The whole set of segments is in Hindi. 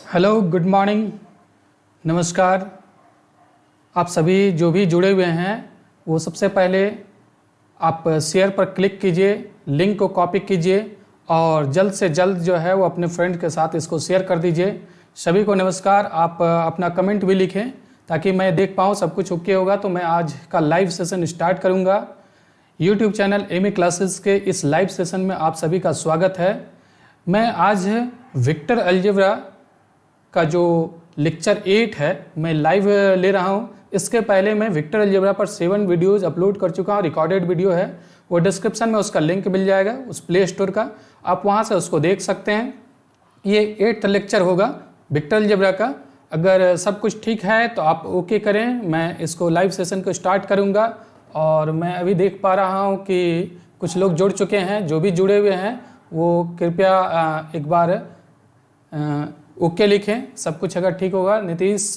हेलो, गुड मॉर्निंग, नमस्कार। आप सभी जो भी जुड़े हुए हैं वो सबसे पहले आप शेयर पर क्लिक कीजिए, लिंक को कॉपी कीजिए और जल्द से जल्द जो है वो अपने फ्रेंड के साथ इसको शेयर कर दीजिए। सभी को नमस्कार। आप अपना कमेंट भी लिखें ताकि मैं देख पाऊँ सब कुछ ओके होगा तो मैं आज का लाइव सेशन स्टार्ट करूँगा। यूट्यूब चैनल एमए क्लासेस के इस लाइव सेशन में आप सभी का स्वागत है। मैं आज वेक्टर अलजेब्रा का जो लेक्चर 8 है मैं लाइव ले रहा हूँ। इसके पहले मैं वेक्टर अलजेब्रा पर 7 वीडियोज़ अपलोड कर चुका हूँ। रिकॉर्डेड वीडियो है, वो डिस्क्रिप्शन में उसका लिंक मिल जाएगा उस प्ले स्टोर का, आप वहाँ से उसको देख सकते हैं। ये 8th लेक्चर होगा वेक्टर अलजेब्रा का। अगर सब कुछ ठीक है तो आप ओके करें, मैं इसको लाइव सेशन को स्टार्ट करूँगा। और मैं अभी देख पा रहा हूँ कि कुछ लोग जुड़ चुके हैं। जो भी जुड़े हुए हैं वो कृपया एक बार ओके लिखें, सब कुछ अगर ठीक होगा। Nitish,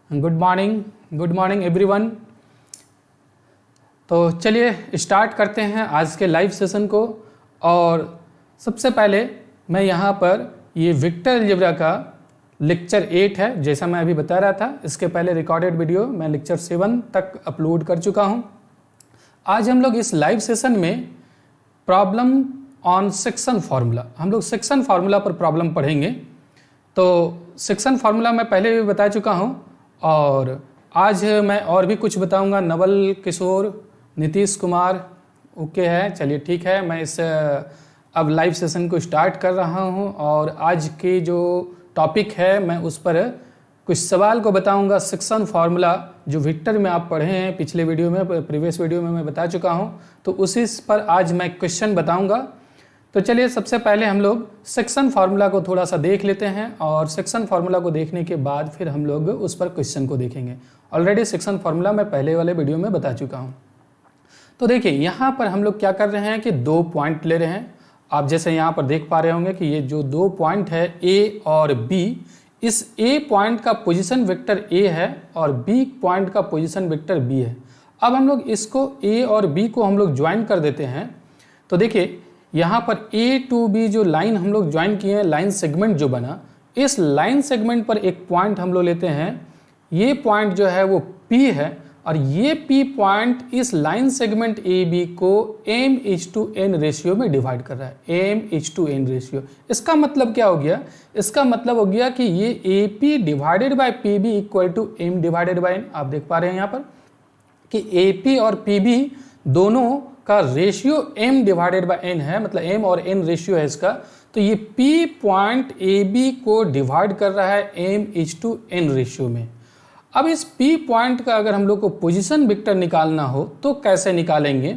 good morning everyone. तो चलिए स्टार्ट करते हैं आज के लाइव सेशन को। और सबसे पहले मैं यहाँ पर ये वेक्टर अलजेब्रा का लेक्चर 8 है, जैसा मैं अभी बता रहा था। इसके पहले रिकॉर्डेड वीडियो मैं लेक्चर 7 तक अपलोड कर चुका हूँ। आज हम लोग इस लाइव सेशन में प्रॉब्लम ऑन सेक्शन फार्मूला, हम लोग सेक्शन फार्मूला पर प्रॉब्लम पढ़ेंगे। तो सेक्शन फार्मूला मैं पहले भी बता चुका हूँ और आज मैं और भी कुछ बताऊँगा। नवल किशोर, नीतीश कुमार ओके है, चलिए ठीक है। मैं इस अब लाइव सेशन को स्टार्ट कर रहा हूँ और आज के जो टॉपिक है मैं उस पर कुछ सवाल को बताऊंगा। सेक्शन फार्मूला जो वेक्टर में आप पढ़े हैं पिछले वीडियो में, प्रीवियस वीडियो में मैं बता चुका हूं, तो उसी पर आज मैं क्वेश्चन बताऊंगा। तो चलिए सबसे पहले हम लोग सेक्शन फार्मूला को थोड़ा सा देख लेते हैं और सेक्शन फार्मूला को देखने के बाद फिर हम लोग उस पर क्वेश्चन को देखेंगे। ऑलरेडी सेक्शन फार्मूला मैं पहले वाले वीडियो में बता चुका हूँ। तो देखिए यहाँ पर हम लोग क्या कर रहे हैं कि 2 पॉइंट ले रहे हैं। आप जैसे यहाँ पर देख पा रहे होंगे कि ये जो 2 पॉइंट है ए और बी, इस ए पॉइंट का पोजीशन वेक्टर ए है और बी पॉइंट का पोजीशन वेक्टर बी है। अब हम लोग इसको ए और बी को हम लोग ज्वाइन कर देते हैं। तो देखिए यहाँ पर ए टू बी जो लाइन हम लोग ज्वाइन किए हैं, लाइन सेगमेंट जो बना, इस लाइन सेगमेंट पर एक पॉइंट हम लोग लेते हैं। ये पॉइंट जो है वो पी है और ये पी पॉइंट इस लाइन सेगमेंट ए बी को m/n रेशियो में डिवाइड कर रहा है। m/n रेशियो, इसका मतलब क्या हो गया? इसका मतलब हो गया कि ये A P divided by P B equal to m divided by n। आप देख पा रहे हैं यहाँ पर कि ए पी और पी बी दोनों का ratio m divided by n है, मतलब m और n रेशियो है इसका। तो ये p पॉइंट ए बी को डिवाइड कर रहा है m/n रेशियो में। अब इस P पॉइंट का अगर हम लोग को पोजीशन वेक्टर निकालना हो तो कैसे निकालेंगे?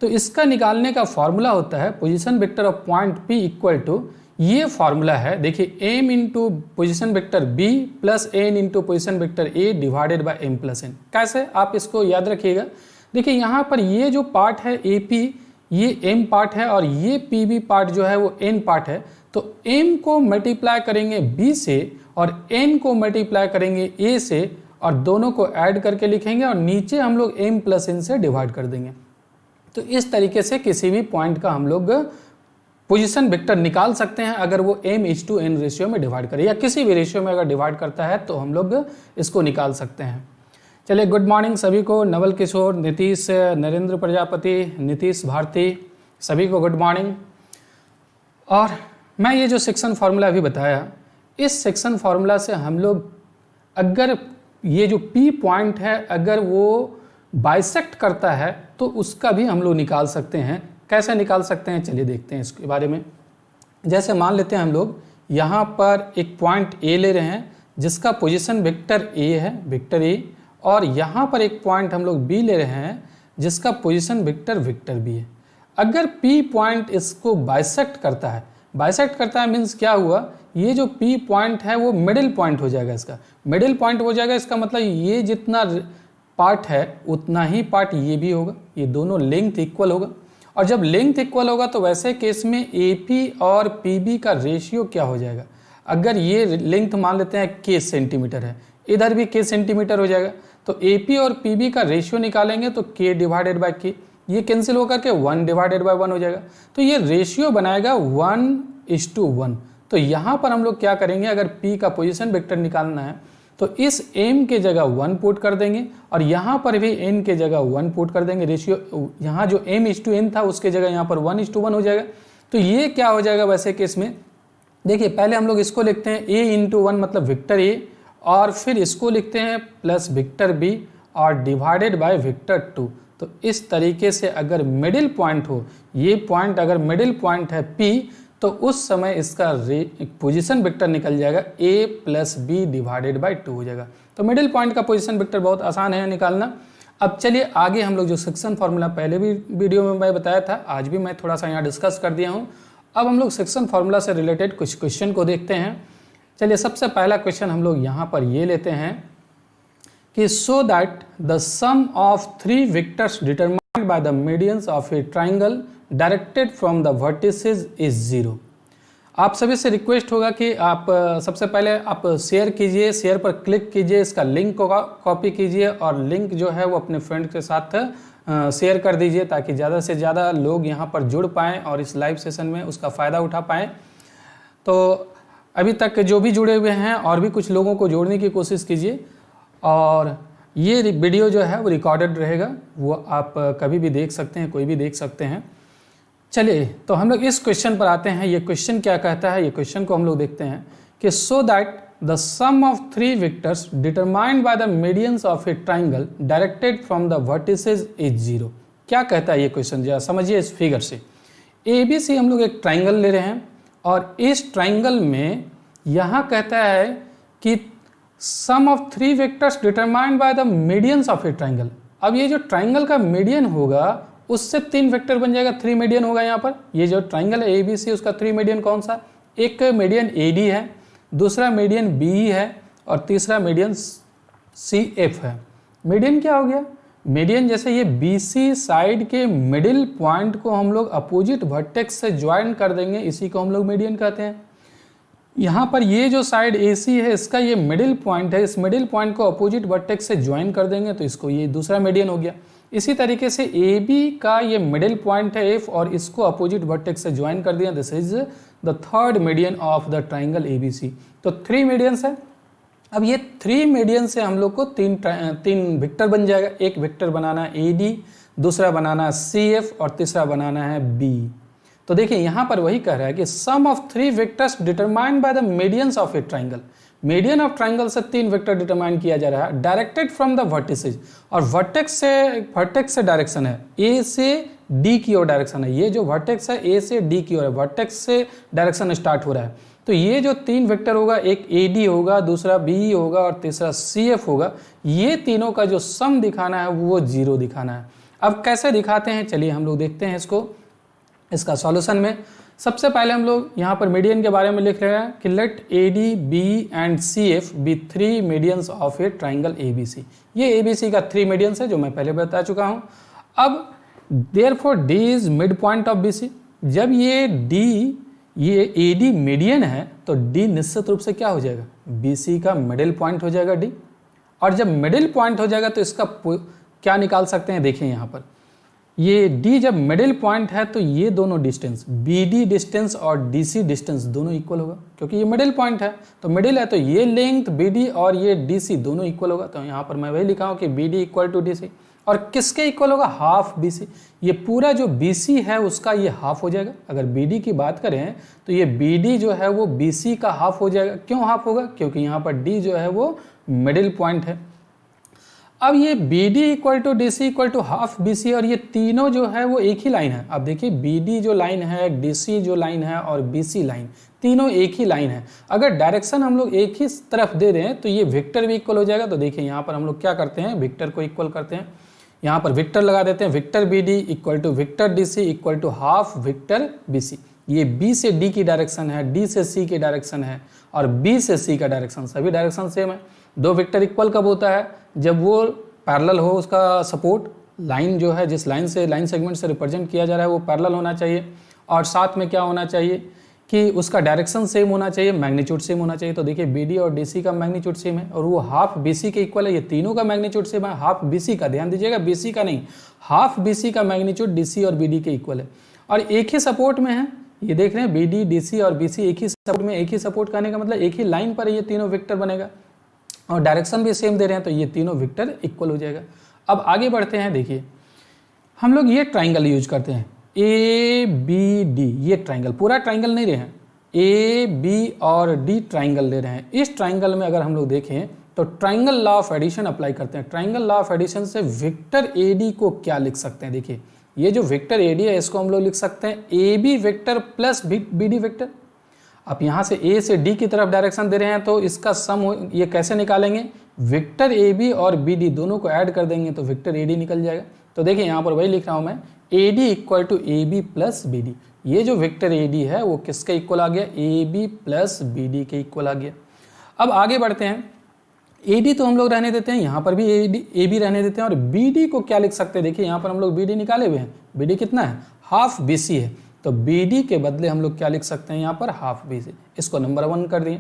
तो इसका निकालने का फॉर्मूला होता है position vector of point P equal to, ये फॉर्मूला है देखिए, m into position vector B plus n into position vector A divided by m plus n। कैसे, आप इसको याद रखिएगा। देखिए यहाँ पर ये जो पार्ट है AP, ये m पार्ट है और ये PB पार्ट जो है वो n पार्ट है। तो m को मल्टीप्लाई करेंगे B से और n को मल्टीप्लाई करेंगे A से और दोनों को ऐड करके लिखेंगे और नीचे हम लोग m प्लस n से डिवाइड कर देंगे। तो इस तरीके से किसी भी पॉइंट का हम लोग पोजीशन वेक्टर निकाल सकते हैं अगर वो m/n रेशियो में डिवाइड करे या किसी भी रेशियो में अगर डिवाइड करता है तो हम लोग इसको निकाल सकते हैं। चलिए गुड मॉर्निंग सभी को, नवल किशोर, नीतीश, नरेंद्र प्रजापति, नीतीश भारती, सभी को गुड मॉर्निंग। और मैं ये जो सेक्शन फार्मूला अभी बताया, इस सेक्शन फार्मूला से हम लोग अगर ये जो P पॉइंट है अगर वो बाइसेक्ट करता है तो उसका भी हम लोग निकाल सकते हैं। कैसे निकाल सकते हैं चलिए देखते हैं इसके बारे में। जैसे मान लेते हैं हम लोग यहाँ पर एक पॉइंट A ले रहे हैं जिसका पोजीशन वेक्टर A है, वेक्टर A, और यहाँ पर एक पॉइंट हम लोग B ले रहे हैं जिसका पोजीशन वेक्टर B है। अगर P पॉइंट इसको बाइसेक्ट करता है, बाइसेक्ट करता है मीन्स क्या हुआ, ये जो P पॉइंट है वो मिडिल पॉइंट हो जाएगा, इसका मिडिल पॉइंट हो जाएगा। इसका मतलब ये जितना पार्ट है उतना ही पार्ट ये भी होगा, ये दोनों लेंथ इक्वल होगा। और जब लेंथ इक्वल होगा तो वैसे केस में AP और PB का रेशियो क्या हो जाएगा? अगर ये लेंथ मान लेते हैं k सेंटीमीटर है, इधर भी k सेंटीमीटर हो जाएगा, तो AP और PB का रेशियो निकालेंगे तो k डिवाइडेड बाई k, ये कैंसिल होकर के 1 डिवाइडेड बाई 1 हो जाएगा। तो ये रेशियो बनाएगा 1:1। तो यहाँ पर हम लोग क्या करेंगे, अगर P का पोजीशन वेक्टर निकालना है तो इस M के जगह 1 पुट कर देंगे और यहाँ पर भी N के जगह 1 पुट कर देंगे। रेशियो यहाँ जो M/N था उसके जगह यहाँ पर 1:1 हो जाएगा। तो ये क्या हो जाएगा वैसे केस में, देखिए पहले हम लोग इसको लिखते हैं A/1 मतलब वेक्टर A, और फिर इसको लिखते हैं प्लस वेक्टर B और डिवाइडेड बाय वेक्टर 2। तो इस तरीके से अगर मिडिल पॉइंट हो, ये पॉइंट अगर मिडिल पॉइंट है P, तो उस समय इसका पोजीशन वेक्टर निकल जाएगा A + B डिवाइडेड बाय 2 हो जाएगा। तो मिडिल पॉइंट का पोजीशन वेक्टर बहुत आसान है निकालना। अब चलिए आगे हम लोग जो सेक्शन फार्मूला पहले भी वीडियो में मैं बताया था, आज भी मैं थोड़ा सा यहाँ डिस्कस कर दिया हूँ। अब हम लोग सेक्शन फार्मूला से रिलेटेड कुछ क्वेश्चन को देखते हैं। चलिए सबसे पहला क्वेश्चन हम लोग यहाँ पर ये लेते हैं कि so that the sum of 3 vectors determined by the medians of a triangle directed from the vertices is 0। आप सभी से रिक्वेस्ट होगा कि आप सबसे पहले आप शेयर कीजिए, शेयर पर क्लिक कीजिए, इसका लिंक को कॉपी कीजिए और लिंक जो है वो अपने फ्रेंड के साथ शेयर कर दीजिए ताकि ज़्यादा से ज़्यादा लोग यहाँ पर जुड़ पाएँ और इस लाइव सेशन में उसका फ़ायदा उठा पाएँ। तो अभी तक जो भी जुड़े हुए हैं और भी कुछ लोगों को जोड़ने की कोशिश कीजिए, और ये वीडियो जो है वो रिकॉर्डेड रहेगा, वो आप कभी भी देख सकते हैं, कोई भी देख सकते हैं। चलिए तो हम लोग इस क्वेश्चन पर आते हैं। ये क्वेश्चन क्या कहता है, ये क्वेश्चन को हम लोग देखते हैं कि so that the sum of 3 vectors determined by the medians of a triangle directed from the vertices is 0। क्या कहता है ये क्वेश्चन, जरा समझिए इस फिगर से। ABC हम लोग एक ट्राइंगल ले रहे हैं और इस ट्राइंगल में यहाँ कहता है कि sum of 3 vectors determined by the medians of a triangle. अब ये जो ट्राइंगल का मीडियन होगा उससे 3 वेक्टर बन जाएगा, 3 मीडियन होगा यहाँ पर। ये जो ट्राइंगल है ABC उसका 3 मीडियन कौन सा, एक मीडियन AD है, दूसरा मीडियन BE है और तीसरा मीडियन CF है। मीडियन क्या हो गया, मीडियन जैसे ये BC साइड के मिडिल पॉइंट को हम लोग अपोजिट वर्टेक्स से ज्वाइन कर देंगे, इसी को हम लोग मीडियन कहते हैं। यहाँ पर ये जो साइड AC है इसका ये मिडिल पॉइंट है, इस मिडिल पॉइंट को अपोजिट वर्टेक्स से ज्वाइन कर देंगे तो इसको ये दूसरा मीडियन हो गया। इसी तरीके से AB का ये मिडिल पॉइंट है F और इसको अपोजिट वर्टेक्स से ज्वाइन कर दिया, this is the 3rd median of the triangle ABC। तो 3 मीडियंस है। अब ये 3 मीडियन से हम लोग को 3 वेक्टर बन जाएगा। एक वेक्टर बनाना है AD, दूसरा बनाना है CF और तीसरा बनाना है B। तो देखिए यहाँ पर वही कह रहा है कि sum of 3 vectors determined by the medians of a triangle. Median of triangle से 3 वेक्टर डिटरमाइन किया जा रहा है डायरेक्टेड फ्रॉम द वर्टिसेज, और वर्टेक्स से डायरेक्शन है A से D की ओर डायरेक्शन है। ये जो वर्टेक्स है A से D की ओर है, वर्टेक्स से डायरेक्शन स्टार्ट हो रहा है। तो ये जो 3 वेक्टर होगा, एक AD होगा, दूसरा BE होगा और तीसरा CF होगा, ये तीनों का जो सम दिखाना है वो 0 दिखाना है। अब कैसे दिखाते हैं, चलिए हम लोग देखते हैं इसको, इसका सॉल्यूशन में। सबसे पहले हम लोग यहाँ पर मीडियन के बारे में लिख रहे हैं कि let AD, BE and CF be 3 medians of a triangle ABC। ये ABC का 3 मीडियंस है जो मैं पहले बता चुका हूँ। अब therefore D is mid point of BC। जब ये AD मीडियन है तो D निश्चित रूप से क्या हो जाएगा, BC का मिडिल पॉइंट हो जाएगा D। और जब मिडिल पॉइंट हो जाएगा तो इसका क्या निकाल सकते हैं, देखिए यहाँ पर ये D जब मिडिल पॉइंट है तो ये दोनों डिस्टेंस BD डिस्टेंस और DC डिस्टेंस दोनों इक्वल होगा, क्योंकि ये मिडिल पॉइंट है तो मिडिल है तो ये लेंथ BD और ये DC दोनों इक्वल होगा। तो यहाँ पर मैं वही लिखा हूँ कि BD = DC, और किसके इक्वल होगा, हाफ BC। ये पूरा जो BC है उसका ये हाफ हो जाएगा। अगर BD की बात करें तो ये BD जो है वो BC का हाफ हो जाएगा। क्यों हाफ होगा, क्योंकि यहाँ पर D जो है वो मिडिल पॉइंट है। अब ये BD = DC = हाफ BC, और ये तीनों जो है वो एक ही लाइन है। अब देखिए BD जो लाइन है, DC जो लाइन है और BC लाइन, तीनों एक ही लाइन है। अगर डायरेक्शन हम लोग एक ही तरफ दे दें तो ये वेक्टर भी इक्वल हो जाएगा। तो देखिए यहाँ पर हम लोग क्या करते हैं, वेक्टर को इक्वल करते हैं, यहाँ पर वेक्टर लगा देते हैं, vector BD = vector DC = half vector BC। ये B से D की डायरेक्शन है, D से C की डायरेक्शन है और B से C का डायरेक्शन, सभी डायरेक्शन सेम है। दो वेक्टर इक्वल कब होता है, जब वो पैरेलल हो, उसका सपोर्ट लाइन जो है, जिस लाइन से, लाइन सेगमेंट से रिप्रेजेंट किया जा रहा है वो पैरेलल होना चाहिए, और साथ में क्या होना चाहिए कि उसका डायरेक्शन सेम होना चाहिए, मैग्नीट्यूड सेम होना चाहिए। तो देखिए BD और DC का मैग्नीट्यूड सेम है और वो हाफ BC के इक्वल है। ये तीनों का मैग्नीट्यूड सेम है, हाफ BC का, ध्यान दीजिएगा BC का नहीं, हाफ BC का मैग्नीट्यूड DC और BD के इक्वल है। और एक ही सपोर्ट में है, ये देख रहे हैं BD, DC और BC एक ही सपोर्ट में, एक ही सपोर्ट करने का मतलब एक ही लाइन पर ये तीनों वेक्टर बनेगा और डायरेक्शन भी सेम दे रहे हैं, तो ये तीनों वेक्टर इक्वल हो जाएगा। अब आगे बढ़ते हैं, देखिए हम लोग ये ट्राइंगल यूज करते हैं ABD, ये ट्राइंगल पूरा ट्राइंगल नहीं रहे हैं, AB और D ट्राइंगल ले रहे हैं। इस ट्राइंगल में अगर हम लोग देखें तो triangle law of addition apply करते हैं। ट्राइंगल लॉ ऑफ एडिशन से वेक्टर AD को क्या लिख सकते हैं, देखिए ये जो वेक्टर AD है इसको हम लोग लिख सकते हैं AB vector plus BD vector. आप यहाँ से A से D की तरफ डायरेक्शन दे रहे हैं तो इसका सम ये कैसे निकालेंगे, वेक्टर AB और BD दोनों को ऐड कर देंगे तो वेक्टर AD निकल जाएगा। तो देखिए यहाँ पर वही लिख रहा हूँ मैं, AD equal to AB plus BD। ये जो वेक्टर AD है वो किसके इक्वल आ गया, AB प्लस BD के इक्वल आ गया। अब आगे बढ़ते हैं, AD तो हम लोग रहने देते हैं, यहाँ पर भी AB रहने देते हैं और BD को क्या लिख सकते हैं, देखिए यहाँ पर हम लोग BD निकाले हुए हैं, BD कितना है, हाफ BC है, तो BD के बदले हम लोग क्या लिख सकते हैं यहाँ पर, हाफ BC। इसको नंबर 1 कर दिए।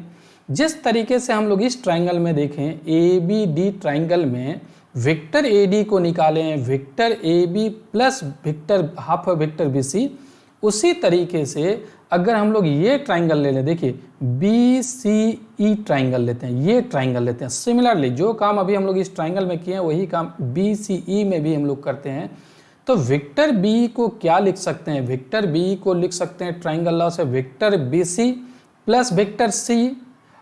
जिस तरीके से हम लोग इस ट्राइंगल में देखें ABD ट्राइंगल में वेक्टर AD को निकालें vector AB plus vector half vector BC, उसी तरीके से अगर हम लोग ये ट्राइंगल ले लें, देखिए BCE ट्राइंगल लेते हैं, ये ट्राइंगल लेते हैं, सिमिलरली जो काम अभी हम लोग इस ट्राइंगल में किए हैं वही काम BCE में भी हम लोग करते हैं। तो वेक्टर B को क्या लिख सकते हैं, वेक्टर B को लिख सकते हैं ट्राइंगल लॉ से vector BC plus vector CE,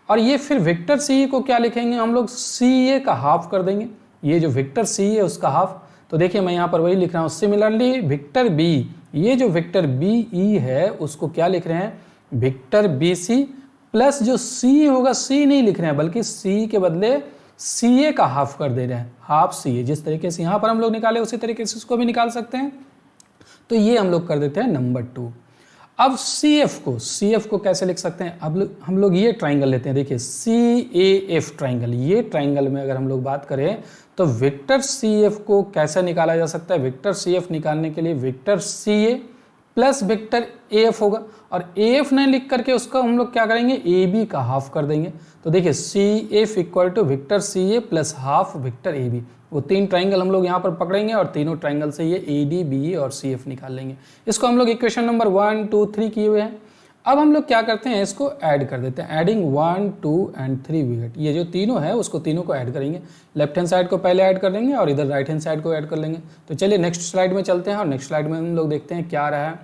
और ये फिर वेक्टर CE को क्या लिखेंगे हम लोग, CA का हाफ कर देंगे, ये जो वेक्टर CE है उसका हाफ। तो देखिए मैं यहाँ पर वही लिख रहा हूँ, सिमिलरली वेक्टर B, ये जो वेक्टर BE है उसको क्या लिख रहे हैं, वेक्टर BC प्लस जो C होगा, C नहीं लिख रहे हैं बल्कि C के बदले CA का हाफ कर दे रहे हैं, हाफ CA। जिस तरीके से यहाँ पर हम लोग निकाले उसी तरीके से इसको भी निकाल सकते हैं। तो ये हम लोग कर देते हैं नंबर 2। अब CF को कैसे लिख सकते हैं, अब हम लोग ये ट्राइंगल लेते हैं, देखिए CAF ट्राइंगल, ये ट्राइंगल में अगर हम लोग बात करें तो वेक्टर CF को कैसे निकाला जा सकता है, वेक्टर CF निकालने के लिए vector CA plus vector AF होगा, और AF नहीं लिख करके उसका हम लोग क्या करेंगे, AB का हाफ कर देंगे। तो देखिए CF equal to vector CA plus half vector AB, वो 3 ट्राइंगल हम लोग यहाँ पर पकड़ेंगे और तीनों ट्राइंगल से ये AD, BE और CF निकाल लेंगे। इसको हम लोग इक्वेशन नंबर 1, 2, 3 किए हुए हैं। अब हम लोग क्या करते हैं, इसको ऐड कर देते हैं, एडिंग 1, 2 एंड 3 वी गेट, ये जो तीनों है उसको तीनों को ऐड करेंगे, लेफ्ट हैंड साइड को पहले ऐड कर देंगे और इधर राइट हैंड साइड को ऐड कर लेंगे। तो चलिए नेक्स्ट स्लाइड में चलते हैं और नेक्स्ट स्लाइड में हम लोग देखते हैं क्या रहा है।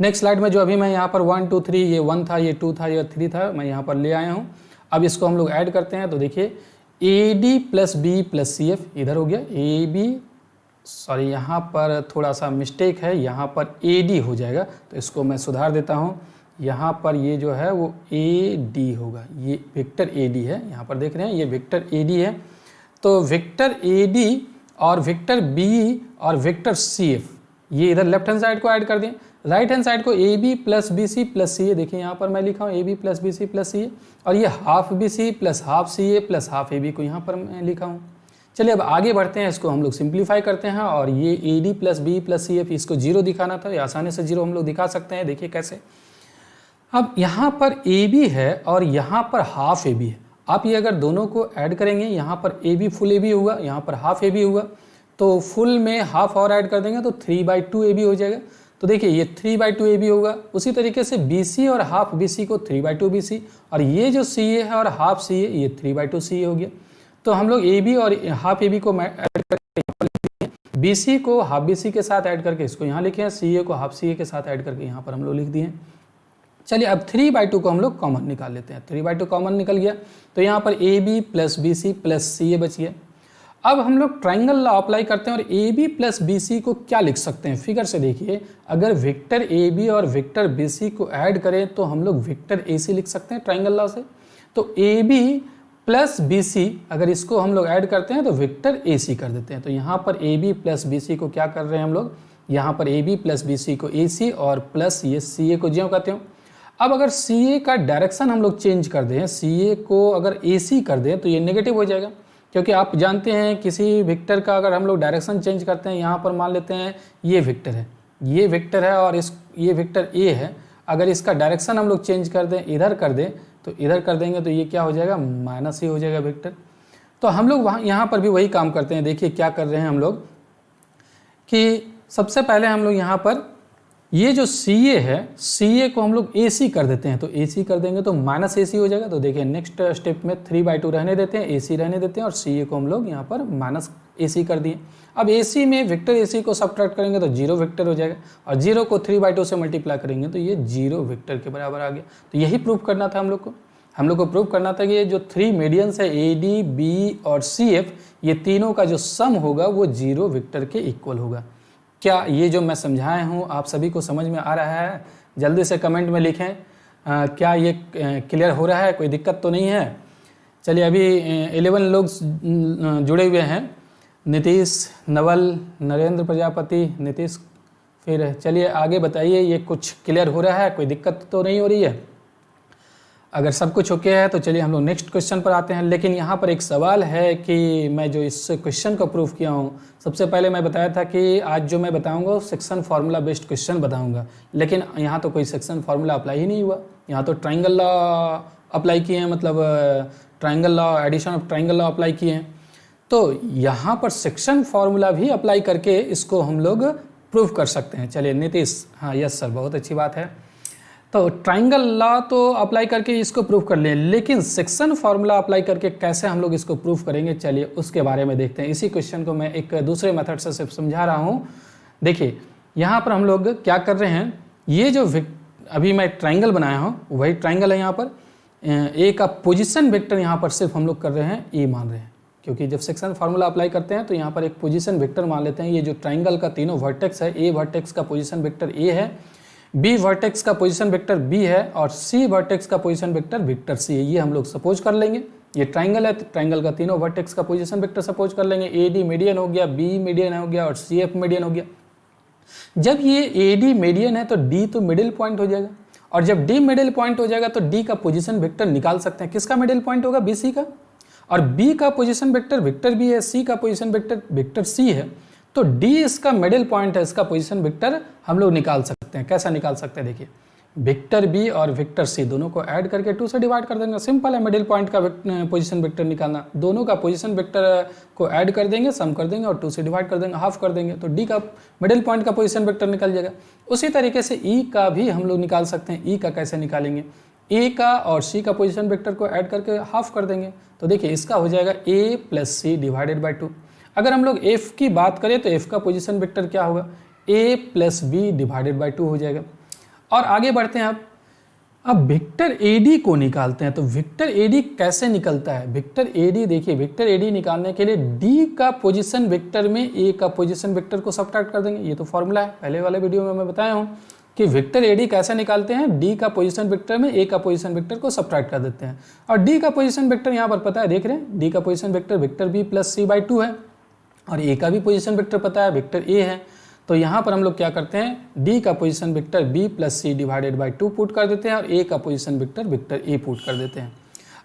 नेक्स्ट स्लाइड में जो अभी मैं यहाँ पर 1, 2, 3, ये 1 था, ये 2 था, ये 3 था, मैं यहाँ पर ले आया हूँ। अब इसको हम लोग ऐड करते हैं, तो देखिए AD plus B plus CF इधर हो गया, AB, सॉरी यहाँ पर थोड़ा सा मिस्टेक है, यहाँ पर AD हो जाएगा, तो इसको मैं सुधार देता हूँ। यहाँ पर ये जो है वो AD होगा, ये वेक्टर AD है, यहाँ पर देख रहे हैं ये वेक्टर AD है। तो वेक्टर AD और वेक्टर BE और वेक्टर CF ये इधर लेफ्ट हैंड साइड को ऐड कर दें, राइट हैंड साइड को AB plus BC plus CA, देखिए यहाँ पर मैं लिखा हूँ AB plus BC plus CA, और ये half BC plus half CA plus half AB को यहाँ पर मैं लिखा हूँ। चलिए अब आगे बढ़ते हैं, इसको हम लोग सिंप्लीफाई करते हैं, और ये AD plus BE plus CF इसको 0 दिखाना था, ये आसानी से 0 हम लोग दिखा सकते हैं, देखिए कैसे। अब यहाँ पर AB है और यहाँ पर हाफ AB है, आप ये अगर दोनों को ऐड करेंगे, यहाँ पर AB फुल AB होगा, यहाँ पर हाफ AB होगा, तो फुल में हाफ और ऐड कर देंगे तो 3/2 AB हो जाएगा। तो देखिए ये 3/2 AB होगा। उसी तरीके से BC और हाफ BC को 3/2 BC, और ये जो CA है और हाफ CA ये 3/2 CA हो गया। तो हम लोग AB और हाफ AB को ऐड करके BC को हाफ BC के साथ ऐड करके इसको यहाँ लिखे हैं, CA को हाफ CA के साथ ऐड करके यहाँ पर हम लोग लिख दिए हैं। चलिए अब 3/2 को हम लोग कॉमन निकाल लेते हैं, 3/2 कॉमन निकल गया, तो यहाँ पर AB plus BC plus CA बच गया। अब हम लोग ट्राइंगल लॉ अप्लाई करते हैं और AB प्लस BC को क्या लिख सकते हैं, फिगर से देखिए, अगर वेक्टर AB और वेक्टर BC को ऐड करें तो हम लोग वेक्टर AC लिख सकते हैं ट्राइंगल लॉ से। तो AB प्लस BC अगर इसको हम लोग ऐड करते हैं तो वेक्टर AC कर देते हैं। तो यहाँ पर AB प्लस BC को क्या कर रहे हैं हम लोग, यहाँ पर AB प्लस BC को AC और प्लस ये CA को ज्यों कहते हो। अब अगर CA का डायरेक्शन हम लोग चेंज कर दें, CA को अगर AC कर दें तो ये नेगेटिव हो जाएगा, क्योंकि आप जानते हैं किसी वेक्टर का अगर हम लोग डायरेक्शन चेंज करते हैं, यहाँ पर मान लेते हैं ये वेक्टर है और ये वेक्टर A है, अगर इसका डायरेक्शन हम लोग चेंज कर दें, इधर कर दें, तो इधर कर देंगे तो ये क्या हो जाएगा, माइनस ही हो जाएगा वेक्टर। तो हम लोग यहाँ पर भी वही काम करते हैं। देखिए क्या कर रहे हैं हम लोग कि सबसे पहले हम लोग यहाँ पर ये जो सी ए है, सी ए को हम लोग ए सी कर देते हैं, तो ए सी कर देंगे तो माइनस ए सी हो जाएगा। तो देखिए नेक्स्ट स्टेप में 3/2 रहने देते हैं, ए सी रहने देते हैं और सी ए को हम लोग यहाँ पर माइनस ए सी कर दिए। अब ए सी में वेक्टर ए सी को सब्ट्रैक्ट करेंगे तो 0 वेक्टर हो जाएगा और 0 को 3/2 से मल्टीप्लाई करेंगे तो ये 0 वेक्टर के बराबर आ गया। तो यही प्रूव करना था हम लोग को प्रूव करना था कि ये जो 3 मीडियंस है ए डी बी और सी एफ, ये तीनों का जो सम होगा वो 0 वेक्टर के इक्वल होगा। क्या ये जो मैं समझाया हूँ आप सभी को समझ में आ रहा है? जल्दी से कमेंट में लिखें क्या ये क्लियर हो रहा है, कोई दिक्कत तो नहीं है? चलिए अभी 11 लोग जुड़े हुए हैं, नीतीश, नवल, नरेंद्र प्रजापति, नीतीश। फिर चलिए आगे बताइए, ये कुछ क्लियर हो रहा है, कोई दिक्कत तो नहीं हो रही है? अगर सब कुछ ओके है तो चलिए हम लोग नेक्स्ट क्वेश्चन पर आते हैं। लेकिन यहाँ पर एक सवाल है कि मैं जो इस क्वेश्चन को प्रूव किया हूँ, सबसे पहले मैं बताया था कि आज जो मैं बताऊँगा सेक्शन फार्मूला बेस्ड क्वेश्चन बताऊँगा, लेकिन यहाँ तो कोई सेक्शन फार्मूला अप्लाई ही नहीं हुआ। यहाँ तो ट्राइंगल लॉ अप्लाई किए हैं, मतलब triangle law, addition of triangle law apply किए हैं। तो यहाँ पर सेक्शन फार्मूला भी अप्लाई करके इसको हम लोग प्रूव कर सकते हैं। चलिए नीतीश, हाँ यस सर, बहुत अच्छी बात है। तो ट्राइंगल लॉ तो अप्लाई करके इसको प्रूव कर लें, लेकिन सेक्शन फार्मूला अप्लाई करके कैसे हम लोग इसको प्रूव करेंगे, चलिए उसके बारे में देखते हैं। इसी क्वेश्चन को मैं एक दूसरे मेथड से सिर्फ समझा रहा हूँ। देखिए यहाँ पर हम लोग क्या कर रहे हैं, ये जो अभी मैं ट्राइंगल बनाया हूँ वही ट्राइंगल है। यहाँ पर ए का पोजिशन वेक्टर यहाँ पर सिर्फ हम लोग कर रहे हैं ए मान रहे हैं, क्योंकि जब सेक्शन फार्मूला अप्लाई करते हैं तो यहाँ पर एक पोजीशन वेक्टर मान लेते हैं। ये जो ट्राइंगल का तीनों वर्टेक्स है, ए वर्टेक्स का पोजीशन वेक्टर ए है, बी वर्टेक्स का पोजीशन वेक्टर बी है और सी वर्टेक्स का पोजीशन वेक्टर वेक्टर सी है। ये हम लोग सपोज कर लेंगे। ये ट्राइंगल है तो ट्राइंगल का तीनों वर्टेक्स का पोजीशन वेक्टर सपोज कर लेंगे। ए डी मीडियन हो गया, बी मीडियन हो गया और सी एफ मीडियन हो गया। जब ये ए डी मीडियन है तो डी तो मिडिल पॉइंट हो जाएगा, और जब डी मिडिल पॉइंट हो जाएगा तो डी का पोजीशन वेक्टर निकाल सकते हैं। किसका मिडिल पॉइंट होगा? बी सी का। और बी का पोजीशन वेक्टर वेक्टर बी है, सी का पोजीशन वेक्टर वेक्टर सी है, तो डी इसका मिडिल पॉइंट है, इसका पोजीशन वेक्टर हम लोग निकाल सकते हैं। कैसा निकाल सकते हैं? देखिए वेक्टर बी और वेक्टर सी दोनों को ऐड करके 2 से डिवाइड कर देंगे। सिंपल है मिडिल पॉइंट का पोजीशन वेक्टर निकालना। दोनों का पोजीशन वेक्टर को ऐड कर देंगे, सम कर देंगे और 2 से डिवाइड कर देंगे, हाफ कर देंगे, तो डी का मिडिल पॉइंट का पोजीशन वेक्टर निकल जाएगा। उसी तरीके से ई का भी हम लोग निकाल सकते हैं। ई का कैसे निकालेंगे? ए का और सी का पोजीशन वेक्टर को ऐड करके हाफ कर देंगे, तो देखिए इसका हो जाएगा ए प्लस सी डिवाइडेड बाई 2। अगर हम लोग एफ की बात करें तो एफ का पोजीशन वेक्टर क्या होगा? ए प्लस बी डिवाइडेड बाई 2 हो जाएगा। और आगे बढ़ते हैं अब वेक्टर ए डी को निकालते हैं। तो वेक्टर ए डी कैसे निकलता है? वेक्टर ए डी, देखिए वेक्टर ए डी निकालने के लिए डी का पोजीशन वेक्टर में ए का पोजीशन वेक्टर को सब्ट्रैक्ट कर देंगे। ये तो फॉर्मूला है, पहले वाले वीडियो में मैं बताया हूँ कि वेक्टर ए डी कैसे निकालते हैं। डी का पोजीशन वेक्टर में ए का पोजीशन वेक्टर को सब्ट्रैक्ट कर देते हैं। और डी का पोजीशन वेक्टर यहाँ पर पता है, देख रहे हैं, डी का position vector vector B plus C by 2 है, और ए का भी पोजीशन वेक्टर पता है, वेक्टर ए है। तो यहाँ पर हम लोग क्या करते हैं, डी का position vector B plus C divided by 2 put कर देते हैं और ए का position vector vector A put कर देते हैं।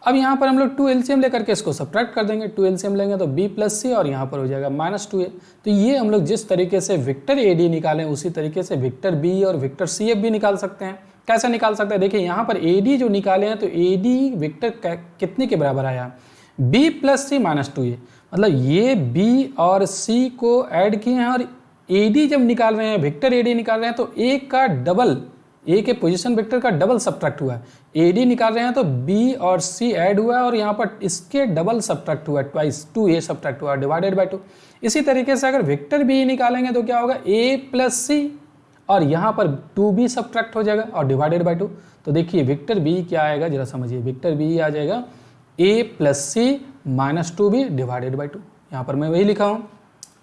अब यहाँ पर हम लोग 2 एलसीएम लेकर के इसको सब्ट्रैक्ट कर देंगे। 2 एलसीएम लेंगे तो बी प्लस सी और यहाँ पर हो जाएगा -2a। तो ये हम लोग जिस तरीके से वेक्टर ए डी निकालें उसी तरीके से वेक्टर बी और वेक्टर सी एफ भी निकाल सकते हैं। कैसे निकाल सकते हैं? देखिए यहाँ पर ए डी जो निकाले हैं तो ए डी वेक्टर कितने के बराबर आया? B plus C -2a। मतलब ये बी और सी को ऐड किए हैं और ए डी जब निकाल रहे हैं, वेक्टर ए डी निकाल रहे हैं तो ए का डबल, ए के पोजीशन वेक्टर का डबल सब्ट्रैक्ट हुआ है। ए डी निकाल रहे हैं तो बी और सी ऐड हुआ है और यहाँ पर इसके डबल सब्ट्रैक्ट हुआ है, ट्वाइस 2a सब्ट्रैक्ट हुआ डिवाइडेड बाई 2। इसी तरीके से अगर वेक्टर बी निकालेंगे तो क्या होगा? ए प्लस सी और यहाँ पर 2b सब्ट्रैक्ट हो जाएगा और डिवाइडेड बाई 2। तो देखिए वेक्टर बी क्या आएगा, जरा समझिए, वेक्टर बी आ जाएगा a plus C -2b divided by 2। यहाँ पर मैं वही लिखा हूँ।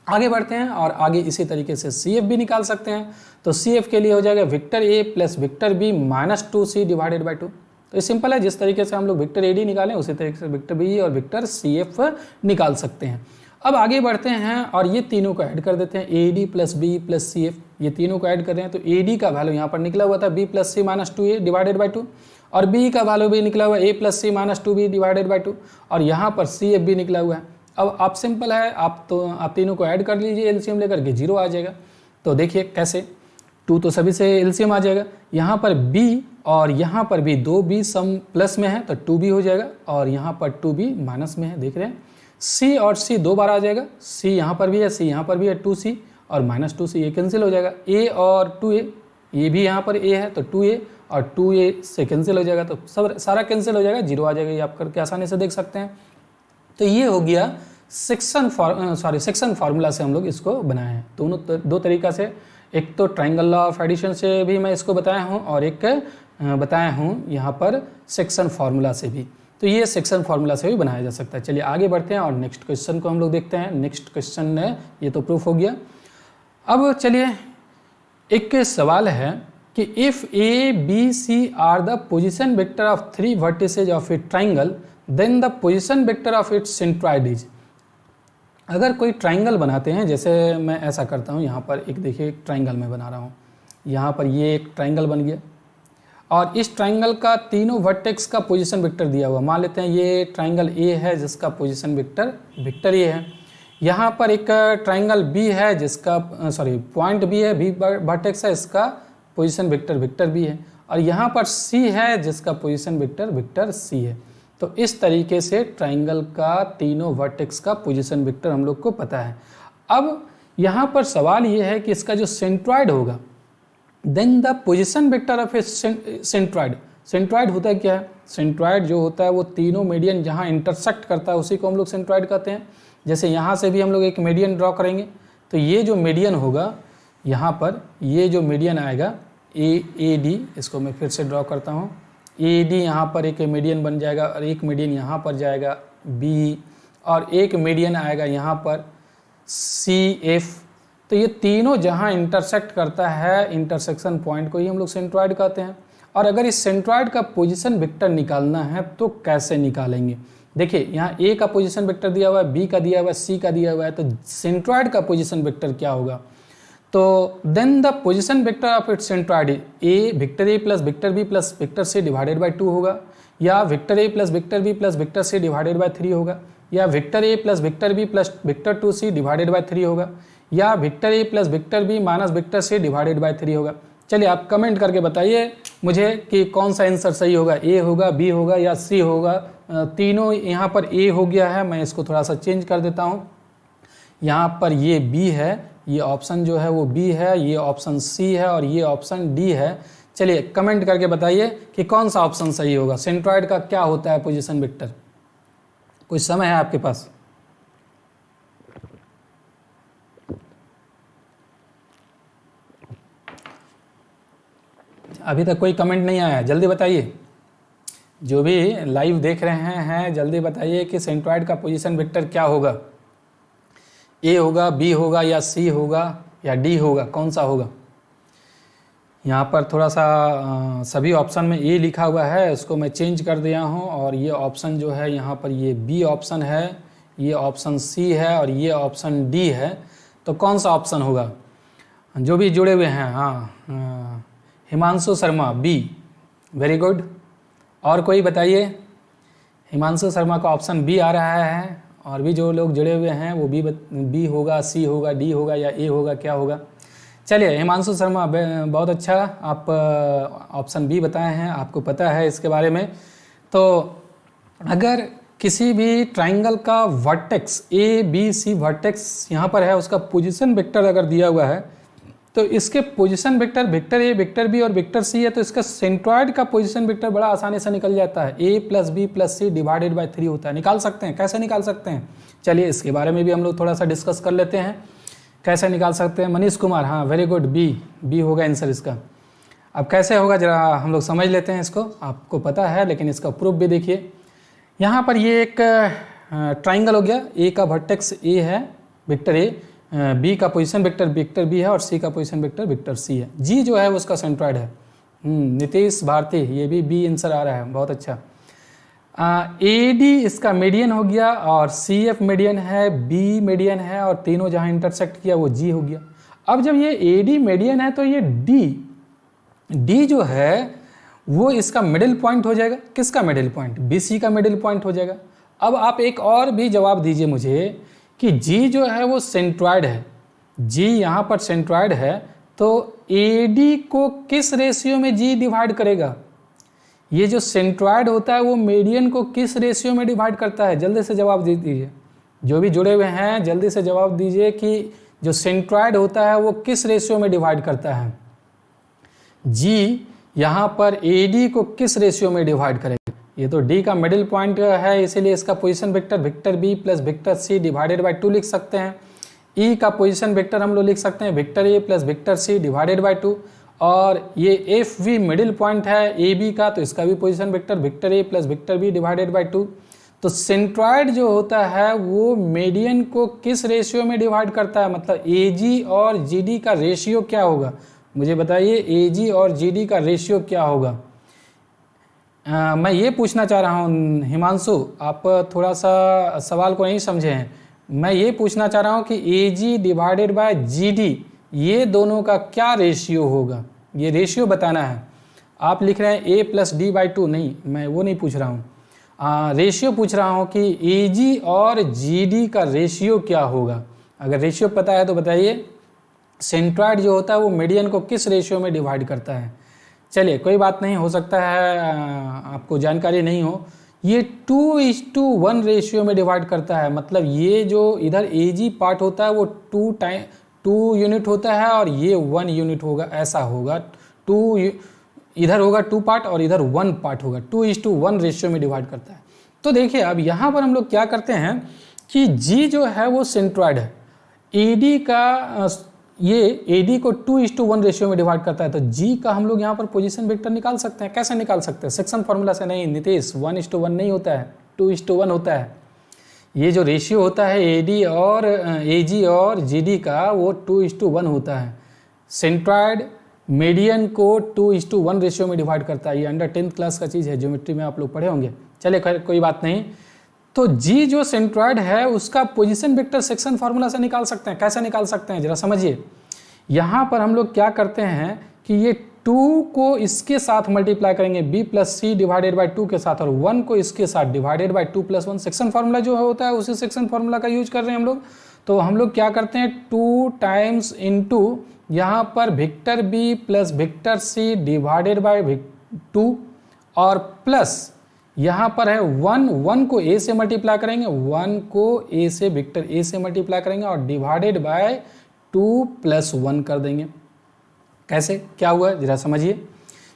आगे बढ़ते हैं और आगे इसी तरीके से सी एफ भी निकाल सकते हैं। तो सी एफ के लिए हो जाएगा vector A plus vector B -2c divided by 2। तो ये सिंपल है, जिस तरीके से हम लोग वेक्टर ए डी निकालें उसी तरीके से वेक्टर बी और वेक्टर सी एफ निकाल सकते हैं। अब आगे बढ़ते हैं और ये तीनों को ऐड कर देते हैं, A D plus B plus C F, ये तीनों को ऐड कर रहे हैं। तो ए डी का वैल्यू यहाँ पर निकला हुआ था B plus C -2a divided by 2, और बी का वैल्यू भी निकला हुआ है A plus C -2b divided by 2, और यहाँ पर सी एफ भी निकला हुआ है। अब आप सिंपल है, आप तीनों को ऐड कर लीजिए एलसीएम लेकर के, 0 आ जाएगा। तो देखिए कैसे, 2 तो सभी से एलसीएम आ जाएगा। यहाँ पर b और यहाँ पर भी 2b सम प्लस में है तो 2b हो जाएगा, और यहाँ पर 2b माइनस में है, देख रहे हैं। c और c 2 बार आ जाएगा, c यहाँ पर भी है, c यहाँ पर भी है, 2c और -2c, ये कैंसिल हो जाएगा। a और 2a ये भी यहाँ पर ए है तो 2a और 2a से कैंसिल हो जाएगा, तो सब सारा कैंसिल हो जाएगा, 0 आ जाएगा, ये आप करके आसानी से देख सकते हैं। तो ये हो गया सेक्शन फार्मूला से हम लोग इसको बनाए हैं। दोनों दो तरीका से, एक तो ट्राइंगल लॉ ऑफ एडिशन से भी मैं इसको बताया हूँ और एक बताया हूँ यहाँ पर सेक्शन फार्मूला से भी। तो ये सेक्शन फार्मूला से भी बनाया जा सकता है। चलिए आगे बढ़ते हैं और नेक्स्ट क्वेश्चन को हम लोग देखते हैं। नेक्स्ट क्वेश्चन है, ये तो प्रूफ हो गया। अब चलिए एक सवाल है कि if A B C are the position vector of 3 vertices of a triangle then the position vector of its centroid is. अगर कोई ट्राइंगल बनाते हैं, जैसे मैं ऐसा करता हूँ, यहाँ पर एक देखिए एक ट्राइंगल मैं बना रहा हूँ, यहाँ पर ये एक ट्राइंगल बन गया और इस ट्राइंगल का तीनों वर्टेक्स का पोजीशन वेक्टर दिया हुआ। मान लेते हैं ये ट्राइंगल ए है जिसका पोजीशन वेक्टर ए है। यहाँ पर एक ट्राइंगल बी है जिसका पॉइंट बी है, बी वर्टेक्स है, इसका पोजीशन वेक्टर बी है। और यहाँ पर सी है जिसका पोजीशन वेक्टर सी है। तो इस तरीके से ट्राइंगल का तीनों वर्टेक्स का पोजीशन वेक्टर हम लोग को पता है। अब यहाँ पर सवाल ये है कि इसका जो सेंट्रॉइड होगा, then the position vector of a centroid. Centroid होता है क्या है? सेंट्रॉइड जो होता है वो तीनों मीडियन जहाँ इंटरसेक्ट करता है उसी को हम लोग सेंट्रॉइड कहते हैं। जैसे यहाँ से भी हम लोग एक मीडियन ड्रॉ करेंगे तो ये जो मीडियन होगा यहाँ पर, ये जो मीडियन आएगा ए डी, इसको मैं फिर से ड्रॉ करता हूँ। ए डी यहाँ पर एक मीडियन बन जाएगा और एक मीडियन यहाँ पर जाएगा बी, और एक मीडियन आएगा यहाँ पर सी एफ। तो ये तीनों जहाँ इंटरसेक्ट करता है, इंटरसेक्शन पॉइंट को ही हम लोग सेंट्रॉइड कहते हैं। और अगर इस सेंट्रॉइड का पोजीशन वेक्टर निकालना है तो कैसे निकालेंगे? देखिए यहाँ ए का पोजीशन वेक्टर दिया हुआ है, बी का दिया हुआ है, सी का दिया हुआ है, तो सेंट्रॉइड का पोजीशन वेक्टर क्या होगा? तो then the position vector of its centroid A vector A plus vector B plus vector C divided by 2 होगा, या vector A plus vector B plus vector C divided by 3 होगा, या vector A plus vector B plus vector 2c divided by 3 होगा, या vector A plus vector B minus vector C divided by 3 होगा। चलिए आप कमेंट करके बताइए मुझे कि कौन सा आंसर सही होगा, ए होगा, बी होगा या सी होगा। तीनों यहाँ पर ए हो गया है, मैं इसको थोड़ा सा चेंज कर देता हूँ। यहाँ पर ये बी है, ये ऑप्शन जो है वो बी है, ये ऑप्शन सी है और ये ऑप्शन डी है। चलिए कमेंट करके बताइए कि कौन सा ऑप्शन सही होगा। सेंट्रॉइड का क्या होता है पोजीशन वेक्टर? कुछ समय है आपके पास। अभी तक कोई कमेंट नहीं आया, जल्दी बताइए। जो भी लाइव देख रहे हैं जल्दी बताइए कि सेंट्रॉइड का पोजीशन वेक्टर क्या होगा। ए होगा, बी होगा या सी होगा या डी होगा, कौन सा होगा? यहाँ पर थोड़ा सा सभी ऑप्शन में ए लिखा हुआ है, उसको मैं चेंज कर दिया हूँ। और ये ऑप्शन जो है यहाँ पर ये बी ऑप्शन है, ये ऑप्शन सी है और ये ऑप्शन डी है। तो कौन सा ऑप्शन होगा? जो भी जुड़े हुए हैं, हाँ, Himanshu Sharma B, very good. और कोई बताइए। हिमांशु शर्मा का ऑप्शन बी आ रहा है। और भी जो लोग जुड़े हुए हैं वो बी होगा, सी होगा, डी होगा या ए होगा, क्या होगा? चलिए हिमांशु शर्मा बहुत अच्छा, आप ऑप्शन बी बताए हैं, आपको पता है इसके बारे में। तो अगर किसी भी ट्राइंगल का vertex A B C vertex यहाँ पर है, उसका पोजीशन वेक्टर अगर दिया हुआ है तो इसके position vector vector A vector B और वेक्टर सी है, तो इसका सेंट्रॉइड का पोजीशन वेक्टर बड़ा आसानी से निकल जाता है। A plus B plus C divided by 3 होता है। निकाल सकते हैं, कैसे निकाल सकते हैं? चलिए इसके बारे में भी हम लोग थोड़ा सा डिस्कस कर लेते हैं, कैसे निकाल सकते हैं। मनीष कुमार, हाँ वेरी गुड, बी होगा आंसर इसका। अब कैसे होगा जरा हम लोग समझ लेते हैं इसको। आपको पता है लेकिन इसका प्रूफ भी देखिए। यहाँ पर ये एक ट्राइंगल हो गया, ए का वर्टेक्स ए है वेक्टर ए, बी का पोजीशन वेक्टर वेक्टर बी है और सी का पोजीशन वेक्टर वेक्टर सी है। जी जो है उसका सेंट्रॉइड है। नीतीश भारती, ये भी बी आंसर आ रहा है, बहुत अच्छा। ए डी इसका मीडियन हो गया और सी एफ मीडियन है, बी मीडियन है और तीनों जहाँ इंटरसेक्ट किया वो जी हो गया। अब जब ये ए डी मीडियन है तो ये डी जो है वो इसका मिडिल पॉइंट हो जाएगा। किसका मिडिल पॉइंट? बी सी का मिडिल पॉइंट हो जाएगा। अब आप एक और भी जवाब दीजिए मुझे कि जी जो है वो सेंट्रॉइड है, जी यहाँ पर सेंट्रॉइड है, तो ए डी को किस रेशियो में जी डिवाइड करेगा? ये जो सेंट्रॉइड होता है वो मीडियन को किस रेशियो में डिवाइड करता है? जल्दी से जवाब दीजिए। जो भी जुड़े हुए हैं जल्दी से जवाब दीजिए कि जो सेंट्रॉइड होता है वो किस रेशियो में डिवाइड करता है? जी यहाँ पर AD को किस रेशियो में डिवाइड करेगा? ये तो D का मिडिल पॉइंट है, इसीलिए इसका position vector vector B plus vector C divided by 2 लिख सकते हैं। E का पोजीशन वेक्टर हम लोग लिख सकते हैं vector A plus vector C divided by 2, और ये FV मिडिल पॉइंट है AB का, तो इसका भी position vector vector A plus vector B divided by 2। तो सेंट्रॉइड जो होता है वो मीडियन को किस रेशियो में डिवाइड करता है, मतलब AG और GD का रेशियो क्या होगा? मुझे बताइए AG और GD का रेशियो क्या होगा? मैं ये पूछना चाह रहा हूँ हिमांशु, आप थोड़ा सा सवाल को नहीं समझे हैं। मैं ये पूछना चाह रहा हूँ कि AG डिवाइडेड बाय GD ये दोनों का क्या रेशियो होगा, ये रेशियो बताना है। आप लिख रहे हैं A प्लस D बाई 2, नहीं मैं वो नहीं पूछ रहा हूँ, रेशियो पूछ रहा हूँ कि AG और GD का रेशियो क्या होगा। अगर रेशियो पता है तो बताइए सेंट्रॉइड जो होता है वो मीडियन को किस रेशियो में डिवाइड करता है। चलिए कोई बात नहीं, हो सकता है आपको जानकारी नहीं हो। ये 2:1 रेशियो में डिवाइड करता है, मतलब ये जो इधर AG पार्ट होता है वो 2 यूनिट होता है और ये 1 यूनिट होगा, ऐसा होगा। 2 इधर होगा 2 पार्ट और इधर 1 पार्ट होगा, 2:1 रेशियो में डिवाइड करता है। तो देखिए अब यहाँ पर हम लोग क्या करते हैं कि G जो है वो सेंट्रॉइड है, AD का ये AD को 2:1 रेशियो में डिवाइड करता है, तो G का हम लोग यहाँ पर पोजीशन वेक्टर निकाल सकते हैं। कैसे निकाल सकते हैं? सेक्शन फार्मूला से नहीं नीतीश, 1:1 नहीं होता है, 2:1 होता है। ये जो रेशियो होता है AG और GD का वो 2:1 होता है। सेंट्रॉइड मीडियन को 2:1 रेशियो में डिवाइड करता है। ये अंडर 10th क्लास का चीज़ है, ज्योमेट्री में आप लोग पढ़े होंगे। चलिए खैर कोई बात नहीं। तो G जो सेंट्रॉइड है उसका पोजीशन वेक्टर सेक्शन फार्मूला से निकाल सकते हैं। कैसे निकाल सकते हैं जरा समझिए। यहाँ पर हम लोग क्या करते हैं कि ये 2 को इसके साथ मल्टीप्लाई करेंगे B plus C divided by 2 के साथ, और 1 को इसके साथ divided by 2 plus 1। Section formula जो होता है उसी सेक्शन फार्मूला का यूज कर रहे हैं हम लोग। तो हम लोग क्या करते हैं 2 टाइम्स इंटू यहाँ पर vector B plus vector C divided by 2 और प्लस यहाँ पर है 1 को A से मल्टीप्लाई करेंगे, 1 को A से वेक्टर A से मल्टीप्लाई करेंगे और डिवाइडेड बाय 2 प्लस 1 कर देंगे। कैसे क्या हुआ जरा समझिए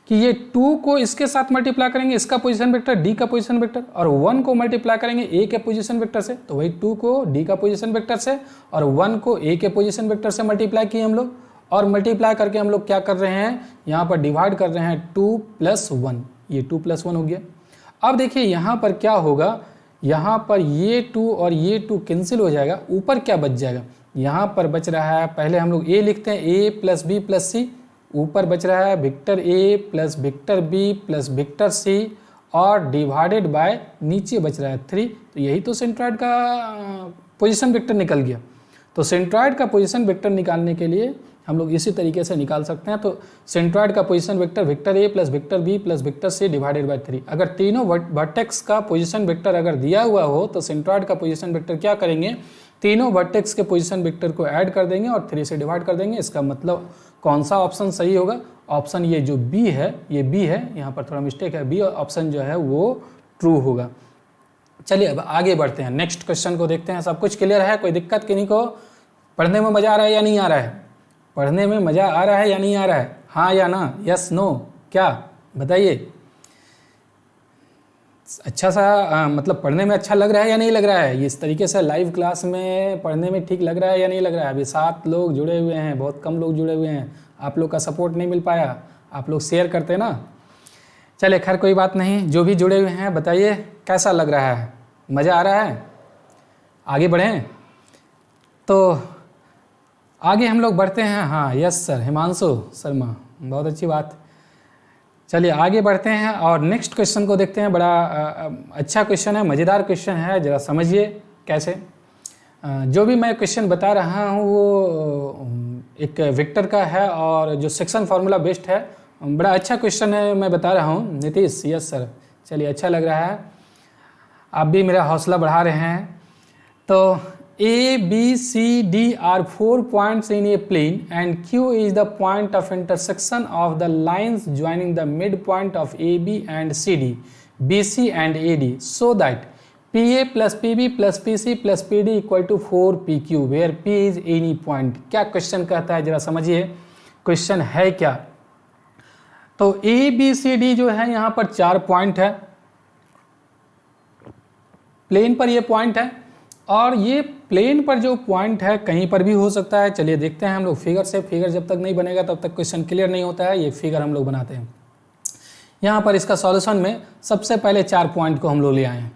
कि ये 2 को इसके साथ मल्टीप्लाई करेंगे, इसका पोजीशन वेक्टर D का पोजीशन वेक्टर, और 1 को मल्टीप्लाई करेंगे A के पोजीशन वेक्टर से, तो वही 2 को D का पोजीशन वेक्टर से और 1 को A के पोजीशन वेक्टर से मल्टीप्लाई किए हम लोग, और मल्टीप्लाई करके हम लोग क्या कर रहे हैं यहाँ पर डिवाइड कर रहे हैं 2 प्लस 1। ये 2 प्लस 1 हो गया। अब देखिए यहाँ पर क्या होगा, यहाँ पर ये 2 और ये 2 कैंसिल हो जाएगा, ऊपर क्या बच जाएगा, यहाँ पर बच रहा है, पहले हम लोग A लिखते हैं A plus B plus C, ऊपर बच रहा है vector A plus vector B plus vector C और डिवाइडेड बाय नीचे बच रहा है 3। तो यही तो सेंट्रॉइड का पोजीशन वेक्टर निकल गया। तो सेंट्रॉइड का पोजीशन वेक्टर निकालने के लिए हम लोग इसी तरीके से निकाल सकते हैं। तो सेंट्रॉइड का position vector vector A plus vector B plus vector C divided by 3। अगर तीनों वर्टेक्स का पोजीशन वेक्टर अगर दिया हुआ हो तो सेंट्रॉइड का पोजीशन वेक्टर क्या करेंगे, तीनों वर्टेक्स के पोजीशन वेक्टर को ऐड कर देंगे और 3 से डिवाइड कर देंगे। इसका मतलब कौन सा ऑप्शन सही होगा? ऑप्शन ये जो B है, ये B है, यहाँ पर थोड़ा मिस्टेक है, B ऑप्शन जो है वो ट्रू होगा। चलिए अब आगे बढ़ते हैं, नेक्स्ट क्वेश्चन को देखते हैं। सब कुछ क्लियर है, कोई दिक्कत किन्हीं को? पढ़ने में मज़ा आ रहा है या नहीं आ रहा है? पढ़ने में मज़ा आ रहा है या नहीं आ रहा है? हाँ या ना, यस नो, क्या बताइए। अच्छा सा मतलब पढ़ने में अच्छा लग रहा है या नहीं लग रहा है? इस तरीके से लाइव क्लास में पढ़ने में ठीक लग रहा है या नहीं लग रहा है? अभी 7 लोग जुड़े हुए हैं, बहुत कम लोग जुड़े हुए हैं, आप लोग का सपोर्ट नहीं मिल पाया, आप लोग शेयर करते ना। चले खैर कोई बात नहीं, जो भी जुड़े हुए हैं बताइए कैसा लग रहा है, मज़ा आ रहा है? आगे बढ़ें तो आगे हम लोग बढ़ते हैं। हाँ यस सर, हिमांशु शर्मा, बहुत अच्छी बात। चलिए आगे बढ़ते हैं और नेक्स्ट क्वेश्चन को देखते हैं। बड़ा अच्छा क्वेश्चन है, मज़ेदार क्वेश्चन है, ज़रा समझिए कैसे। जो भी मैं क्वेश्चन बता रहा हूँ वो एक वेक्टर का है और जो सेक्शन फार्मूला बेस्ड है। बड़ा अच्छा क्वेश्चन है, मैं बता रहा हूँ नीतीश। यस सर, चलिए अच्छा लग रहा है, आप भी मेरा हौसला बढ़ा रहे हैं। तो A, B, C, D are 4 points in a plane and Q is the point of intersection of the lines joining the midpoint of AB and CD, BC and AD, so that PA plus PB plus PC plus PD equal to 4PQ, where P is any point। क्या क्वेश्चन कहता है जरा समझिए, क्वेश्चन है क्या? तो ए बी सी डी जो है यहाँ पर 4 पॉइंट है, प्लेन पर ये पॉइंट है, और ये प्लेन पर जो पॉइंट है कहीं पर भी हो सकता है। चलिए देखते हैं हम लोग फिगर से। फिगर जब तक नहीं बनेगा तब तक क्वेश्चन क्लियर नहीं होता है। ये फिगर हम लोग बनाते हैं। यहाँ पर इसका सॉल्यूशन में सबसे पहले 4 पॉइंट को हम लोग ले आए हैं,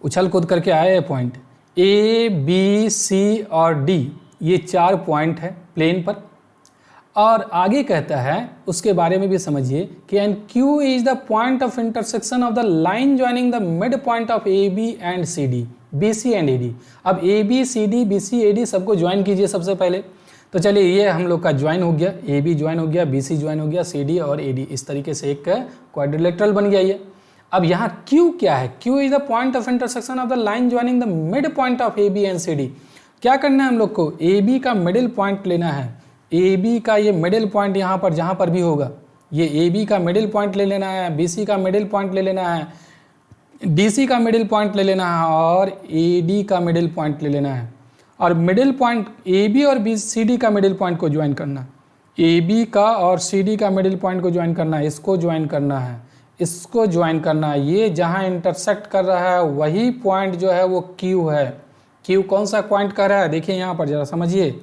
उछल कूद करके आए हैं पॉइंट ए बी सी और डी, ये 4 पॉइंट है प्लेन पर। और आगे कहता है उसके बारे में भी समझिए कि and Q is the point of intersection of the line joining the mid point of A B and C D, B C and A D. अब A B C D B C A D सबको ज्वाइन कीजिए सबसे पहले। तो चलिए ये हम लोग का ज्वाइन हो गया, ए बी ज्वाइन हो गया, बी सी ज्वाइन हो गया, सी डी और ए डी, इस तरीके से एक क्वाड्रिलेटरल बन गया ये। अब यहाँ क्यू क्या है? Q is the point of intersection of the line joining the mid point of A B and C D. क्या करना है हम लोग को? ए बी का मिडिल पॉइंट लेना है। ए बी का ये मिडिल पॉइंट यहाँ पर जहाँ पर भी होगा, ये ए बी का मिडिल पॉइंट ले लेना है, बी सी का मिडिल पॉइंट ले लेना है, डी सी का मिडिल पॉइंट ले लेना है और ए डी का मिडिल पॉइंट ले लेना है। और मिडिल पॉइंट ए बी और बी सी डी का मिडिल पॉइंट को ज्वाइन करना, ए बी का और सी डी का मिडिल पॉइंट को ज्वाइन करना है, इसको ज्वाइन करना है, इसको ज्वाइन करना है। ये जहाँ इंटरसेक्ट कर रहा है वही पॉइंट जो है वो क्यू है। क्यू कौन सा पॉइंट कर रहा है? देखिए यहाँ पर जरा समझिए।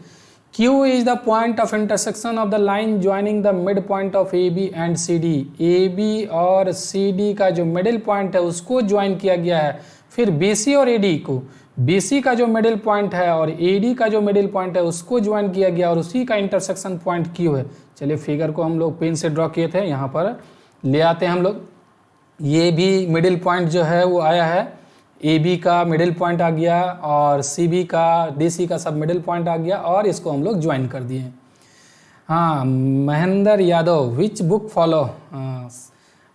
Q is the point of intersection of the line joining the midpoint of AB and CD। AB और CD का जो मिडिल पॉइंट है उसको ज्वाइन किया गया है। फिर BC और AD को, BC का जो मिडिल पॉइंट है और AD का जो मिडिल पॉइंट है उसको ज्वाइन किया गया और उसी का इंटरसेक्शन पॉइंट Q है। चलिए फिगर को हम लोग पेन से ड्रॉ किए थे, यहाँ पर ले आते हैं हम लोग। ये भी मिडिल पॉइंट जो है वो आया है, ए बी का मिडिल पॉइंट आ गया और सी बी का डी सी का सब मिडिल पॉइंट आ गया और इसको हम लोग ज्वाइन कर दिए। हाँ, Mahendra Yadav, which book follow? हाँ,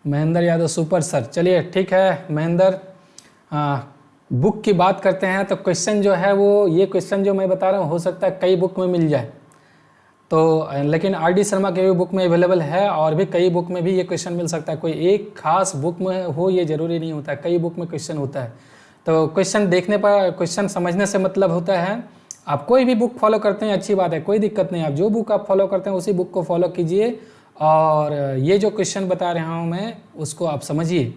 महेंद्र यादव सुपर सर। चलिए ठीक है महेंद्र, बुक की बात करते हैं। तो क्वेश्चन जो है वो, ये क्वेश्चन जो मैं बता रहा हूँ हो सकता है कई बुक में मिल जाए, तो लेकिन आर डी शर्मा के भी बुक में अवेलेबल है और भी कई बुक में भी ये क्वेश्चन मिल सकता है। कोई एक खास बुक में हो ये ज़रूरी नहीं होता है, कई बुक में क्वेश्चन होता है। तो क्वेश्चन देखने पर, क्वेश्चन समझने से मतलब होता है। आप कोई भी बुक फॉलो करते हैं अच्छी बात है, कोई दिक्कत नहीं। आप जो बुक आप फॉलो करते हैं उसी बुक को फॉलो कीजिए और ये जो क्वेश्चन बता रहा हूँ मैं उसको आप समझिए।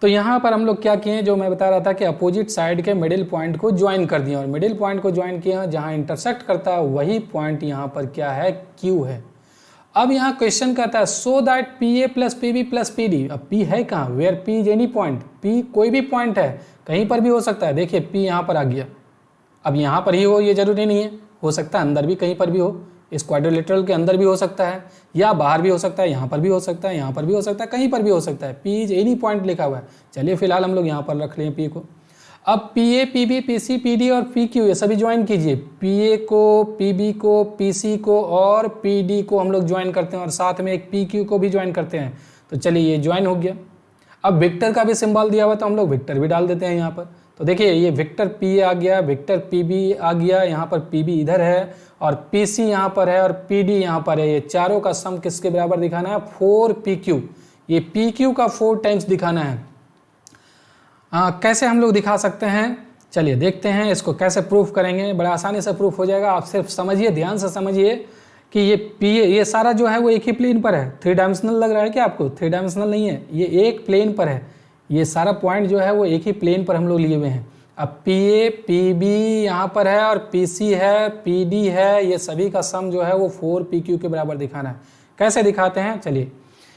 तो यहाँ पर हम लोग क्या किए, जो मैं बता रहा था कि अपोजिट साइड के मिडिल पॉइंट को ज्वाइन कर दिया और मिडिल पॉइंट को ज्वाइन किया, जहाँ इंटरसेक्ट करता है वही पॉइंट यहाँ पर क्या है? क्यू है। अब यहाँ क्वेश्चन कहता है so that P A plus P B plus P D. अब पी है कहाँ? Where P is any point. P कोई भी पॉइंट है, कहीं पर भी हो सकता है। देखिए पी यहाँ पर आ गया, अब यहाँ पर ही हो ये जरूरी नहीं है, हो सकता है अंदर भी कहीं पर भी हो, इस क्वाड्रिलेटरल के अंदर भी हो सकता है या बाहर भी हो सकता है, यहाँ पर भी हो सकता है, यहाँ पर भी हो सकता है, कहीं पर भी हो सकता है। पी इज एनी पॉइंट लिखा हुआ है। चलिए फिलहाल हम लोग यहाँ पर रख लें पी को। अब P A P B P C P D और पी क्यू ये सभी ज्वाइन कीजिए। पी ए को, पी बी को, पी सी को और पी डी को हम लोग ज्वाइन करते हैं और साथ में एक पी क्यू को भी ज्वाइन करते हैं। तो चलिए ये ज्वाइन हो गया। अब विक्टर का भी सिंबल दिया हुआ तो हम लोग विक्टर भी डाल देते हैं यहाँ पर। तो देखिए ये विक्टर पी ए आ गया, विक्टर पी बी आ गया, यहाँ पर पी बी इधर है और पी सी यहाँ पर है और पी डी यहाँ पर है। ये चारों का सम किसके बराबर दिखाना है? 4 पी क्यू। ये पी क्यू का 4 टाइम्स दिखाना है। कैसे हम लोग दिखा सकते हैं? चलिए देखते हैं इसको कैसे प्रूफ करेंगे। बड़ा आसानी से प्रूफ हो जाएगा। आप सिर्फ समझिए, ध्यान से समझिए कि ये पी ये सारा जो है वो एक ही प्लेन पर है। 3 डायमेंशनल लग रहा है क्या आपको? 3 डायमेंशनल नहीं है, ये एक प्लेन पर है। ये सारा पॉइंट जो है वो एक ही प्लेन पर हम लोग लिए हुए हैं। अब पी ए पी बी यहाँ पर है और पी सी है, पी डी है, ये सभी का सम जो है वो 4 पी क्यू के बराबर दिखाना है। कैसे दिखाते हैं? चलिए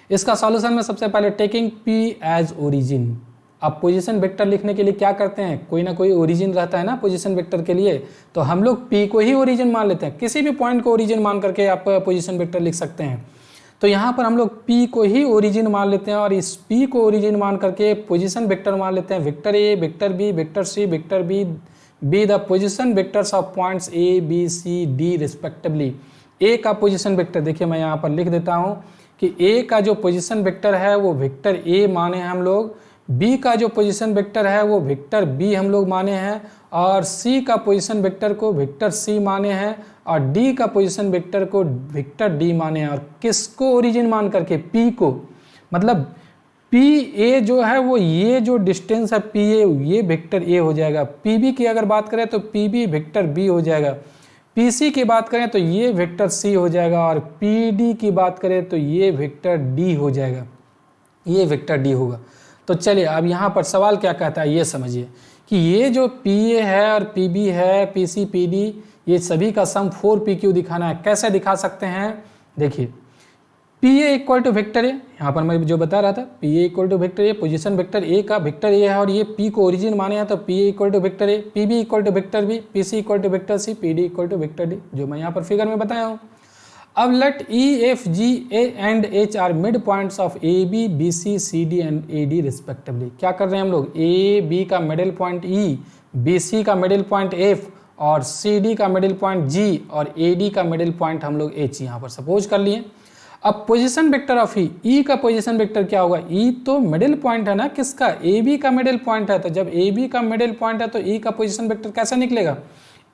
इसका सॉल्यूशन में सबसे पहले टेकिंग पी एज ओरिजिन। अब पोजीशन वेक्टर लिखने के लिए क्या करते हैं? कोई ना कोई ओरिजिन रहता है ना पोजीशन वेक्टर के लिए, तो हम लोग पी को ही ओरिजिन मान लेते हैं। किसी भी पॉइंट को ओरिजिन मान करके आप पोजीशन वेक्टर लिख सकते हैं। तो यहाँ पर हम लोग पी को ही ओरिजिन मान लेते हैं और इस पी को ओरिजिन मान करके पोजीशन वेक्टर मान लेते हैं। Vector A, vector B, vector C, vector B the position vectors of points A B C D respectively. A का पोजीशन वेक्टर देखिए मैं यहाँ पर लिख देता हूँ कि ए का जो पोजीशन वेक्टर है वो वेक्टर ए माने हैं हम लोग, बी का जो पोजीशन वेक्टर है वो वेक्टर बी हम लोग माने हैं और सी का पोजीशन वेक्टर को वेक्टर सी माने हैं और डी का पोजीशन वेक्टर को वेक्टर डी माने हैं। और किसको ओरिजिन मान करके? पी को। मतलब पी ए जो है वो ये जो डिस्टेंस है पी ए, ये वेक्टर ए हो जाएगा। पी बी की अगर बात करें तो पी बी वेक्टर बी हो जाएगा। PC की बात करें तो ये वेक्टर C हो जाएगा, और PD की बात करें तो ये वेक्टर D हो जाएगा, ये वेक्टर D होगा। तो चलिए अब यहाँ पर सवाल क्या कहता है ये समझिए कि ये जो PA है और PB है, PC PD, ये सभी का सम 4PQ दिखाना है। कैसे दिखा सकते हैं? देखिए PA equal to vector A, यहाँ पर मैं जो बता रहा था PA equal to vector A, position vector A का वेक्टर ए है और ये P को ओरिजिन माने हैं, तो PA equal to vector A, PB equal to vector B, PC equal to vector C, PD equal to vector D, जो मैं यहाँ पर फिगर में बताया हूँ। अब let EFGA and H are mid points of AB, BC, CD and AD respectively. क्या कर रहे हैं हम लोग? AB का मिडिल पॉइंट E, BC का मिडिल पॉइंट F और CD का मिडिल पॉइंट G और AD का मिडिल पॉइंट हम लोग H यहाँ पर सपोज कर लिए। अब पोजीशन वेक्टर ऑफ E का पोजीशन वेक्टर क्या होगा? E तो मिडिल पॉइंट है ना किसका? AB का मिडिल पॉइंट है, तो जब AB का मिडिल पॉइंट है तो E का पोजीशन वेक्टर कैसे निकलेगा?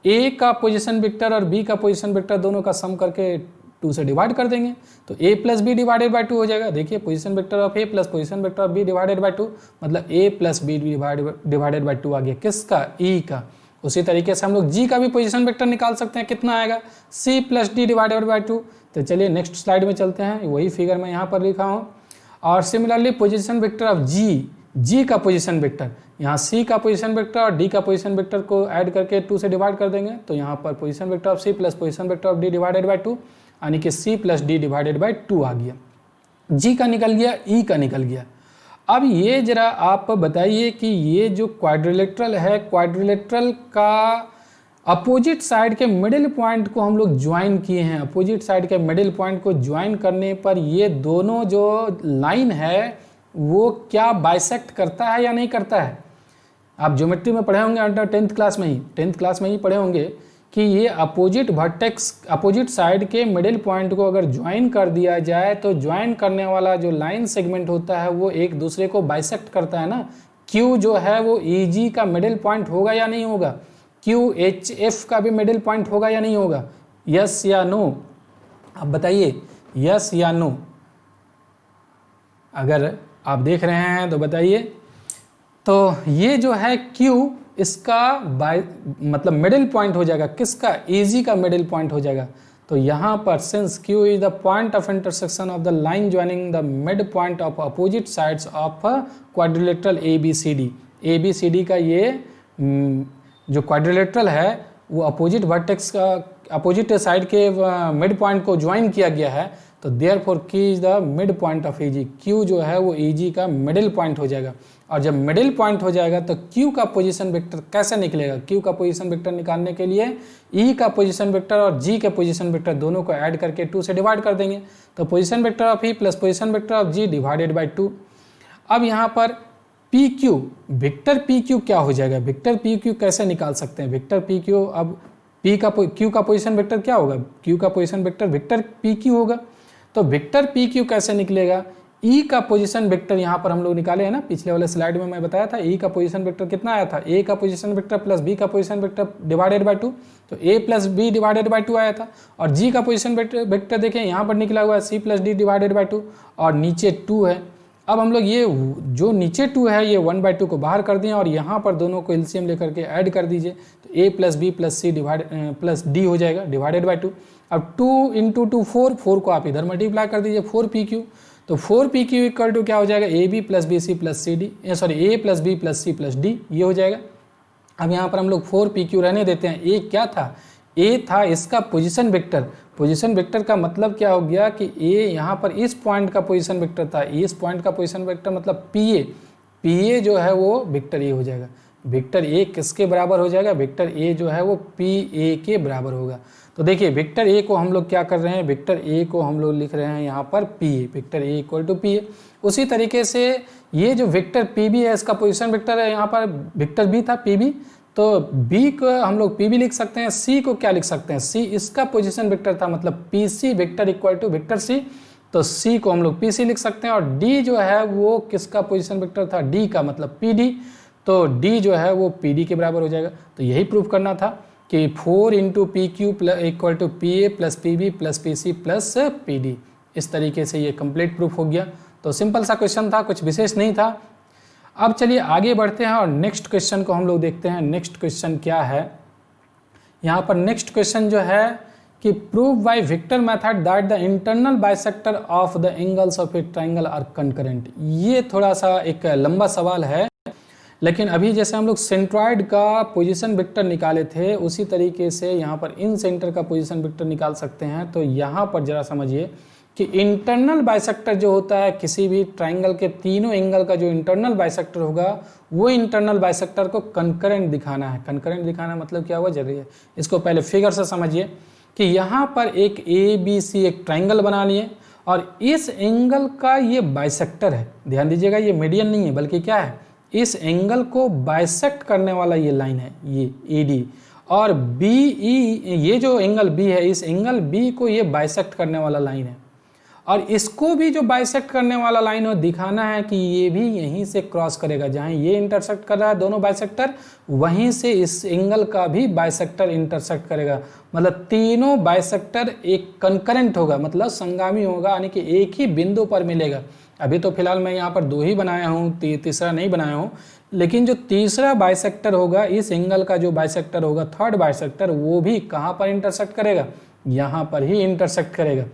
A का पोजीशन वेक्टर और B का पोजीशन वेक्टर दोनों का सम करके 2 से डिवाइड कर देंगे, तो A plus B divided by 2 हो जाएगा। देखिए position vector of A plus position vector of B divided by 2, मतलब A plus B divided by 2 आ गया किसका? E का। उसी तरीके से हम लोग G का भी पोजीशन वेक्टर निकाल सकते हैं, कितना आएगा? C plus D divided by 2। तो चलिए नेक्स्ट स्लाइड में चलते हैं, वही फिगर मैं यहाँ पर लिखा हूँ। और similarly position vector of G का पोजीशन वेक्टर, यहाँ C का पोजीशन वेक्टर और D का पोजीशन वेक्टर को ऐड करके 2 से डिवाइड कर देंगे, तो यहाँ पर position vector of C plus position vector of D divided by 2, यानी कि C plus D divided by 2 आ गया। G का निकल गया, E का निकल गया। अब ये जरा आप बताइए कि ये जो क्वाड्रिलेटरल है, क्वाड्रिलेटरल का अपोजिट साइड के मिडिल पॉइंट को हम लोग ज्वाइन किए हैं। अपोजिट साइड के मिडिल पॉइंट को ज्वाइन करने पर ये दोनों जो लाइन है वो क्या बाइसेक्ट करता है या नहीं करता है? आप ज्योमेट्री में पढ़े होंगे अंडर 10th क्लास में ही पढ़े होंगे कि ये अपोजिट वर्टेक्स, अपोजिट साइड के मिडिल पॉइंट को अगर ज्वाइन कर दिया जाए तो ज्वाइन करने वाला जो लाइन सेगमेंट होता है वो एक दूसरे को बाइसेक्ट करता है ना। Q जो है वो EG का मिडिल पॉइंट होगा या नहीं होगा? QHF का भी मिडिल पॉइंट होगा या नहीं होगा? यस या नो? आप बताइए यस या नो। अगर आप देख रहे हैं तो बताइए। तो ये जो है Q, इसका मतलब मिडिल पॉइंट हो जाएगा किसका? EG का मिडिल पॉइंट हो जाएगा। तो यहाँ पर since Q is the point of intersection of the line joining the mid point of opposite sides of quadrilateral ABCD। ABCD का ये जो क्वाड्रिलेटरल है वो अपोजिट वर्टेक्स का, अपोजिट साइड के मिड पॉइंट को ज्वाइन किया गया है, तो therefore Q is the mid point of EG। Q जो है वो EG का मिडिल पॉइंट हो जाएगा, और जब मिडिल पॉइंट हो जाएगा तो Q का पोजीशन वेक्टर कैसे निकलेगा? Q का पोजीशन वेक्टर निकालने के लिए E का पोजीशन वेक्टर और G के पोजीशन वेक्टर दोनों को ऐड करके 2 से डिवाइड कर देंगे, तो position vector of E plus position vector of G divided by 2। अब यहाँ पर PQ, वेक्टर PQ क्या हो जाएगा? वेक्टर PQ कैसे निकाल सकते हैं? वेक्टर PQ, अब Q का पोजीशन वेक्टर क्या होगा? Q का पोजीशन वेक्टर वेक्टर PQ होगा। तो वेक्टर PQ कैसे निकलेगा? E का पोजीशन वेक्टर यहाँ पर हम लोग निकाले हैं ना, पिछले वाले स्लाइड में मैं बताया था। E का पोजीशन वेक्टर कितना आया था? A का पोजीशन वेक्टर प्लस B का पोजीशन वेक्टर डिवाइडेड बाई 2, तो A plus B divided by 2 आया था। और G का पोजीशन वेक्टर देखें यहाँ पर निकला हुआ है C plus D divided by 2, और नीचे 2 है। अब हम लोग ये जो नीचे 2 है ये 1/2 को बाहर कर दिए और यहाँ पर दोनों को एलसीएम लेकर के ऐड कर दीजिए, तो A plus B plus C plus D हो जाएगा डिवाइडेड बाई 2। अब 2 इंटू 2 4 को आप इधर मल्टीप्लाई कर दीजिए 4PQ, तो 4PQ इक्वल टू क्या हो जाएगा? AB plus BC plus CD, sorry A plus B plus C plus D, ये हो जाएगा। अब यहाँ पर हम लोग 4PQ रहने देते हैं। A क्या था? A था इसका पोजीशन वेक्टर। पोजीशन वेक्टर का मतलब क्या हो गया कि A यहाँ पर इस पॉइंट का पोजीशन वेक्टर था, इस पॉइंट का पोजीशन वेक्टर मतलब PA जो है वो वेक्टर A हो जाएगा। वेक्टर A किसके बराबर हो जाएगा? वेक्टर A जो है वो PA के बराबर होगा। तो देखिए वेक्टर A को हम लोग क्या कर रहे हैं? वेक्टर A को हम लोग लिख रहे हैं यहाँ पर PA, vector A equal to PA। उसी तरीके से ये जो वेक्टर PB है इसका पोजीशन वेक्टर है, यहाँ पर वेक्टर B था PB, तो B को हम लोग PB लिख सकते हैं। C को क्या लिख सकते हैं? C इसका पोजीशन वेक्टर था, मतलब PC vector equal to vector C, तो C को हम लोग PC लिख सकते हैं। और D जो है वो किसका पोजीशन वेक्टर था? D का, मतलब PD, तो D जो है वो PD के बराबर हो जाएगा। तो यही प्रूफ करना था कि 4 into PQ equal to PA plus PB plus PC plus PD। इस तरीके से ये कंप्लीट प्रूफ हो गया। तो सिंपल सा क्वेश्चन था, कुछ विशेष नहीं था। अब चलिए आगे बढ़ते हैं और नेक्स्ट क्वेश्चन को हम लोग देखते हैं। नेक्स्ट क्वेश्चन क्या है? यहाँ पर नेक्स्ट क्वेश्चन जो है कि prove by vector method that the internal bisector of the angles of a triangle are concurrent. ये थोड़ा सा एक लंबा सवाल है, लेकिन अभी जैसे हम लोग सेंट्रॉइड का पोजीशन वेक्टर निकाले थे उसी तरीके से यहाँ पर इन सेंटर का पोजीशन वेक्टर निकाल सकते हैं। तो यहाँ पर जरा समझिए कि इंटरनल बाइसेक्टर जो होता है किसी भी ट्राइंगल के तीनों एंगल का जो इंटरनल बाइसेक्टर होगा वो इंटरनल बाइसेक्टर को कंकरेंट दिखाना है। कंकरेंट दिखाना मतलब क्या हुआ, जरूरी है इसको पहले फिगर से समझिए कि यहाँ पर एक ABC एक ट्राइंगल बना लिए और इस एंगल का ये बाइसेक्टर है। ध्यान दीजिएगा ये मीडियन नहीं है बल्कि क्या है, इस एंगल को बाइसेक्ट करने वाला ये लाइन है ये AD, और BE ये जो एंगल B है इस एंगल B को ये बाइसेक्ट करने वाला लाइन है, और इसको भी जो बाइसेक्ट करने वाला लाइन है दिखाना है कि ये भी यहीं से क्रॉस करेगा। जहाँ ये इंटरसेक्ट कर रहा है दोनों बाइसेक्टर, वहीं से इस एंगल का भी बाइसेक्टर इंटरसेक्ट करेगा। मतलब तीनों बाइसेक्टर एक कंकरेंट होगा, मतलब संगामी होगा, यानी कि एक ही बिंदु पर मिलेगा। अभी तो फिलहाल मैं यहाँ पर 2 ही बनाया हूँ, तीसरा नहीं बनाया हूँ, लेकिन जो तीसरा बाइसेक्टर होगा इस एंगल का जो बाइसेक्टर होगा थर्ड बाइसेक्टर, वो भी कहाँ पर इंटरसेक्ट करेगा, यहाँ पर ही इंटरसेक्ट करेगा।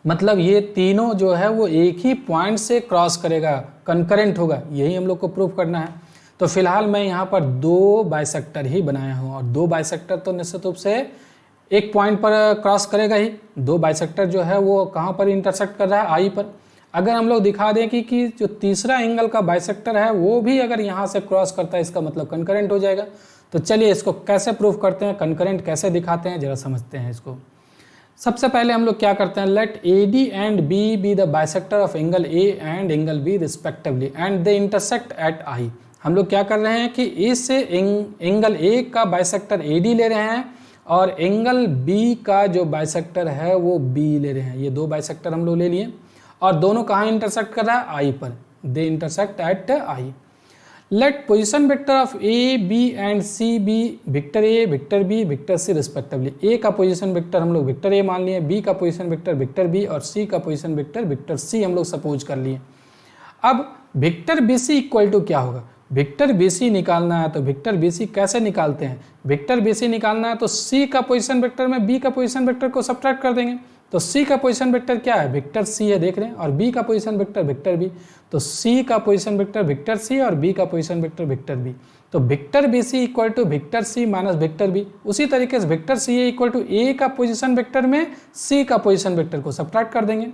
मतलब ये तीनों जो है वो एक ही पॉइंट से क्रॉस करेगा, कंकरेंट होगा, यही हम लोग को प्रूफ करना है। तो फिलहाल मैं यहाँ पर 2 बाइसेक्टर ही बनाया हूँ, और 2 बाइसेक्टर तो निश्चित रूप से एक पॉइंट पर क्रॉस करेगा ही। 2 बाइसेक्टर जो है वो कहाँ पर इंटरसेक्ट कर रहा है, आई पर। अगर हम लोग दिखा दें कि जो तीसरा एंगल का बाइसेक्टर है वो भी अगर यहाँ से क्रॉस करता है, इसका मतलब कंकरेंट हो जाएगा। तो चलिए इसको कैसे प्रूफ करते हैं, कंकरेंट कैसे दिखाते हैं, जरा समझते हैं इसको। सबसे पहले हम लोग क्या करते हैं, let AD and B be the bisector of angle A and angle B respectively and they intersect at I। हम लोग क्या कर रहे हैं कि इस एंगल A का बाइसेक्टर AD ले रहे हैं और एंगल B का जो बाइसेक्टर है वो B ले रहे हैं। ये 2 बाइसेक्टर हम लोग ले लिए और दोनों कहाँ इंटरसेक्ट कर रहा है, I पर। They intersect at I। Let position vector of A, B and C be vector A, vector B, vector C respectively. A का पोजीशन वेक्टर हम लोग वेक्टर A मान लिए, B का पोजीशन वेक्टर वेक्टर B और C का पोजीशन वेक्टर वेक्टर C हम लोग सपोज कर लिए। अब वेक्टर BC इक्वल टू क्या होगा, वेक्टर BC निकालना है। तो वेक्टर BC कैसे निकालते हैं, वेक्टर BC निकालना है तो C का पोजीशन वेक्टर में B का पोजीशन वेक्टर को सब्ट्रैक्ट कर देंगे। तो C का पोजीशन वेक्टर क्या है, वेक्टर C है, देख रहे हैं, और B का पोजीशन वेक्टर वेक्टर B। तो C का पोजीशन वेक्टर वेक्टर C और B का पोजीशन वेक्टर वेक्टर B। तो vector BC equal to vector C minus vector B। उसी तरीके से vector CA equal to A का पोजीशन वेक्टर में C का पोजीशन वेक्टर को सब्ट्रैक्ट कर देंगे।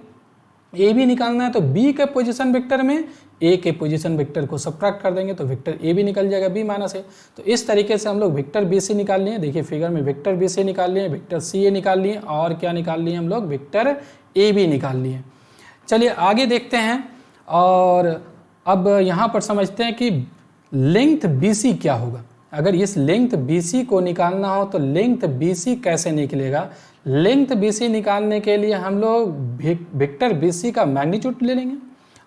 A भी निकालना है तो B के पोजीशन वेक्टर में A के पोजीशन वेक्टर को सब्ट्रैक्ट कर देंगे तो वेक्टर A भी निकल जाएगा B माइनस A। तो इस तरीके से हम लोग वेक्टर BC निकाल लिए। देखिए फिगर में वेक्टर BC निकाल लिए, वेक्टर CA निकाल लिए और क्या निकाल लिए हम लोग, वेक्टर AB निकाल लिए। चलिए आगे देखते हैं और अब यहाँ पर समझते हैं कि लेंथ BC क्या होगा। अगर इस लेंथ BC को निकालना हो तो लेंथ BC कैसे निकलेगा। लेंथ BC निकालने के लिए हम लोग वेक्टर BC का मैग्नीट्यूड ले लेंगे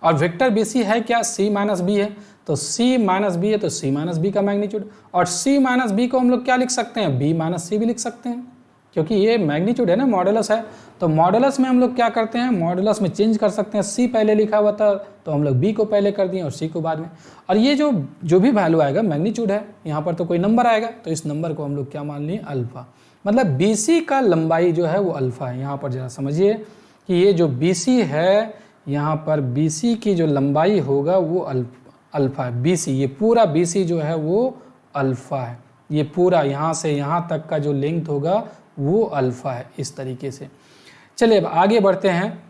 और वेक्टर BC है क्या, C माइनस B है। तो C माइनस B है तो C माइनस B का मैग्नीट्यूड, और C माइनस B को हम लोग क्या लिख सकते हैं, B माइनस C भी लिख सकते हैं, क्योंकि ये मैग्नीट्यूड है ना, मॉडुलस है। तो मॉडुलस में हम लोग क्या करते हैं, मॉडुलस में चेंज कर सकते हैं। C पहले लिखा हुआ था तो हम लोग B को पहले कर दिए और C को बाद में। और ये जो भी वैल्यू आएगा मैग्नीट्यूड है, यहाँ पर तो कोई नंबर आएगा तो इस नंबर को हम लोग क्या मान लिए, अल्फा। मतलब BC का लंबाई जो है वो अल्फा है। यहाँ पर जरा समझिए कि ये जो BC है, यहाँ पर BC की जो लंबाई होगा वो अल्फा है। BC ये पूरा BC जो है वो अल्फा है। ये पूरा यहाँ से यहाँ तक का जो लेंथ होगा वो अल्फा है, इस तरीके से। चलिए अब आगे बढ़ते हैं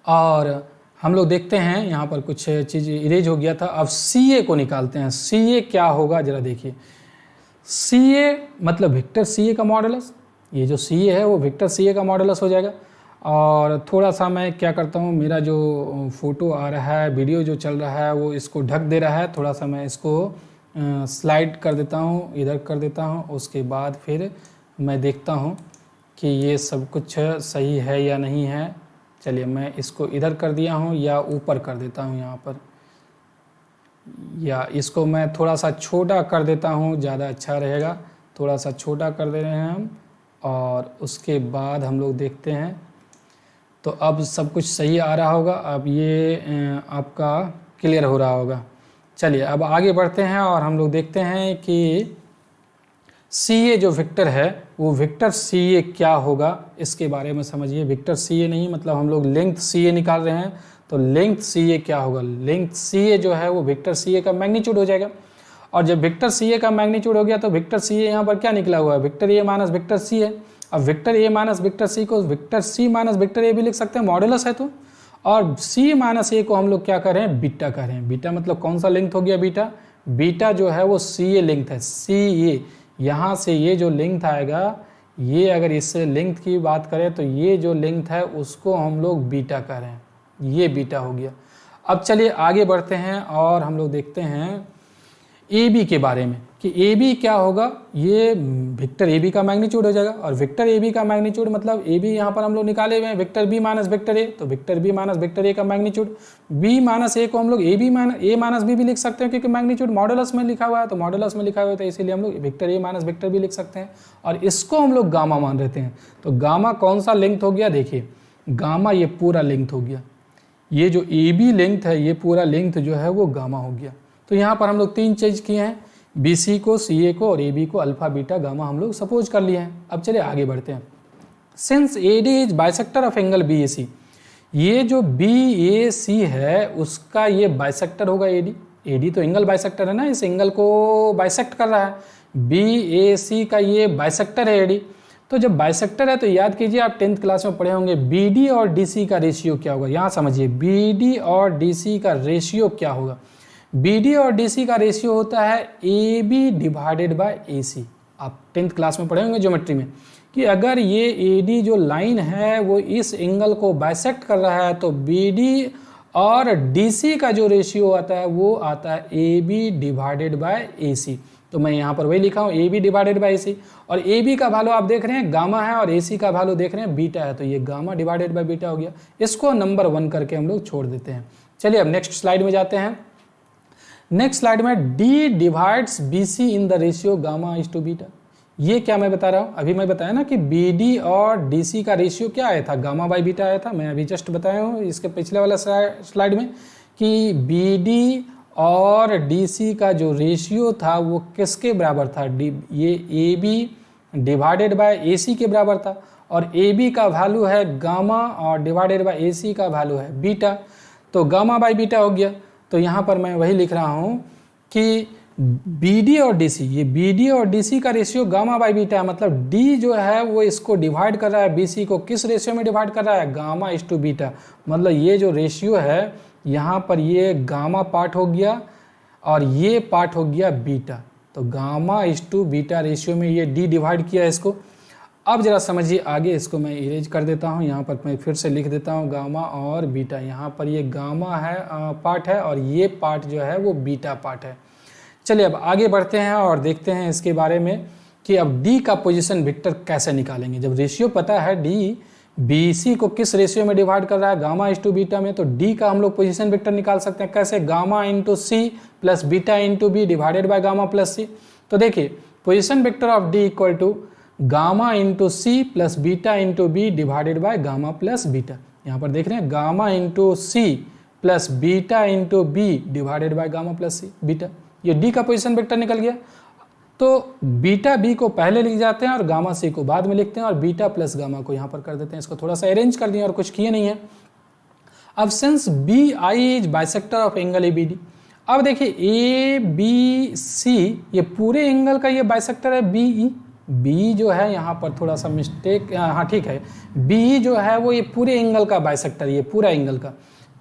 और हम लोग देखते हैं यहाँ पर कुछ चीज़ इरेज हो गया था। अब CA को निकालते हैं। CA क्या होगा जरा देखिए। CA मतलब वेक्टर CA का मॉडुलस, ये जो CA है वो वेक्टर CA का मॉडुलस हो जाएगा। और थोड़ा सा मैं क्या करता हूँ, मेरा जो फोटो आ रहा है, वीडियो जो चल रहा है वो इसको ढक दे रहा है, थोड़ा सा मैं इसको स्लाइड कर देता हूँ, इधर कर देता हूँ। उसके बाद फिर मैं देखता हूँ कि ये सब कुछ सही है या नहीं है। चलिए मैं इसको इधर कर दिया हूँ या ऊपर कर देता हूँ यहाँ पर, या इसको मैं थोड़ा सा छोटा कर देता हूँ, ज़्यादा अच्छा रहेगा। थोड़ा सा छोटा कर दे रहे हैं हम और उसके बाद हम लोग देखते हैं। तो अब सब कुछ सही आ रहा होगा, अब ये आपका क्लियर हो रहा होगा। चलिए अब आगे बढ़ते हैं और हम लोग देखते हैं कि सी ए जो वेक्टर है वो वेक्टर सी ए क्या होगा इसके बारे में समझिए। वेक्टर सी ए नहीं मतलब हम लोग लेंथ सी ए निकाल रहे हैं, तो लेंथ सी ए क्या होगा, लेंथ सी ए जो है वो वेक्टर सी ए का मैग्नीट्यूड हो जाएगा। और जब वेक्टर सी ए का मैग्नीट्यूड हो गया तो वेक्टर सी ए यहाँ पर क्या निकला हुआ है, vector A minus vector C है। अब vector A minus vector C को vector C minus vector A भी लिख सकते हैं, मॉडुलस है तो। और सी माइनस ए को हम लोग क्या कर रहे हैं, बीटा कर रहे हैं। बीटा मतलब कौन सा लेंथ हो गया, बीटा। बीटा जो है वो सी ए लेंथ है, सी ए। यहाँ से ये जो लेंथ आएगा, ये अगर इससे लेंथ की बात करें तो ये जो लेंथ है उसको हम लोग बीटा कर रहे हैं, ये बीटा हो गया। अब चलिए आगे बढ़ते हैं और हम लोग देखते हैं ए बी के बारे में कि ए बी क्या होगा। ये वेक्टर ए बी का मैग्नीट्यूड हो जाएगा। और वेक्टर ए बी का मैग्नीट्यूड मतलब ए बी यहाँ पर हम लोग निकाले हुए हैं, vector B minus vector A, तो vector B minus vector A का मैग्नीट्यूड। बी माइनस ए को हम लोग ए माइनस बी भी लिख सकते हैं, क्योंकि मैग्नीट्यूड मॉडुलस में लिखा हुआ है, तो मॉडुलस में लिखा हुआ है तो इसीलिए हम लोग vector A minus vector B लिख सकते हैं। और इसको हम लोग गामा मान लेते हैं। तो गामा कौन सा लेंथ हो गया, देखिए गामा ये पूरा लेंथ हो गया। ये जो ए बी लेंथ है ये पूरा लेंथ जो है वो गामा हो गया। तो यहाँ पर हम लोग तीन चीज किए हैं, बी सी को, सी ए को और ए बी को अल्फा बीटा गामा हम लोग सपोज कर लिए हैं। अब चलिए आगे बढ़ते हैं। Since A D is bisector of angle B A C, ये जो बी ए सी है उसका ये बाइसेक्टर होगा ए डी। ए डी तो एंगल बाइसेक्टर है ना, इस एंगल को बाइसेक्ट कर रहा है। बी ए सी का ये बाइसेक्टर है ए डी। तो जब बाइसेक्टर है तो याद कीजिए, आप 10th क्लास में पढ़े होंगे बी डी और डी सी का रेशियो क्या होगा। यहाँ समझिए बी डी और डी सी का रेशियो क्या होगा। बी डी और डी सी का रेशियो होता है ए बी डिवाइडेड बाय ए सी। आप 10th क्लास में पढ़े होंगे ज्योमेट्री में कि अगर ये ए डी जो लाइन है वो इस एंगल को बाइसेक्ट कर रहा है तो बी डी और डी सी का जो रेशियो आता है वो आता है ए बी डिवाइडेड बाय ए सी। तो मैं यहाँ पर वही लिखा हूँ ए बी डिवाइडेड बाय ए सी। और ए बी का वैल्यू आप देख रहे हैं गामा है और ए सी का वैल्यू देख रहे हैं बीटा है, तो ये गामा डिवाइडेड बाय बीटा हो गया। इसको नंबर 1 करके हम लोग छोड़ देते हैं। चलिए अब नेक्स्ट स्लाइड में जाते हैं। नेक्स्ट स्लाइड में D divides BC in the ratio gamma is to beta. ये क्या मैं बता रहा हूँ, अभी मैं बताया ना कि BD और DC का रेशियो क्या आया था, गामा बाई बीटा आया था। मैं अभी जस्ट बताया हूँ इसके पिछले वाला स्लाइड में कि BD और DC का जो रेशियो था वो किसके बराबर था, ये AB डिवाइडेड बाय AC के बराबर था। और AB का वैल्यू है गामा और डिवाइडेड बाय AC का वैल्यू है बीटा, तो गामा बाई बीटा हो गया। तो यहाँ पर मैं वही लिख रहा हूँ कि BD और DC, ये BD और DC का रेशियो गामा बाई बीटा है। मतलब D जो है वो इसको डिवाइड कर रहा है BC को, किस रेशियो में डिवाइड कर रहा है, गामा इज टू बीटा। मतलब ये जो रेशियो है यहाँ पर ये गामा पार्ट हो गया और ये पार्ट हो गया बीटा। तो gamma is to beta ratio में ये D डिवाइड किया इसको। अब जरा समझिए आगे, इसको मैं इरेज कर देता हूँ। यहाँ पर मैं फिर से लिख देता हूँ गामा और बीटा। यहाँ पर ये गामा है पार्ट है और ये पार्ट जो है वो बीटा पार्ट है। चलिए अब आगे बढ़ते हैं और देखते हैं इसके बारे में कि अब डी का पोजीशन वेक्टर कैसे निकालेंगे। जब रेशियो पता है डी बी सी को किस रेशियो में डिवाइड कर रहा है, गामा इज टू बीटा में, तो डी का हम लोग पोजीशन वेक्टर निकाल सकते हैं। कैसे, gamma into C plus beta into B divided by gamma plus C. तो देखिए position vector of D equal to gamma into C plus beta into B divided by gamma plus beta. यहाँ पर देख रहे हैं gamma into C plus beta into B divided by gamma plus C beta. ये डी का पोजीशन वेक्टर निकल गया। तो बीटा बी को पहले लिख जाते हैं और गामा सी को बाद में लिखते हैं और बीटा प्लस गामा को यहाँ पर कर देते हैं। इसको थोड़ा सा अरेंज कर दिए और कुछ किए नहीं है। अब since B I is bisector of angle A B D, अब देखिए ए बी सी ये पूरे एंगल का ये बाइसेक्टर है बी ई। बी जो है यहाँ पर थोड़ा सा मिस्टेक, हाँ ठीक है, बी जो है वो ये पूरे एंगल का बाइसेक्टर, ये पूरा एंगल का।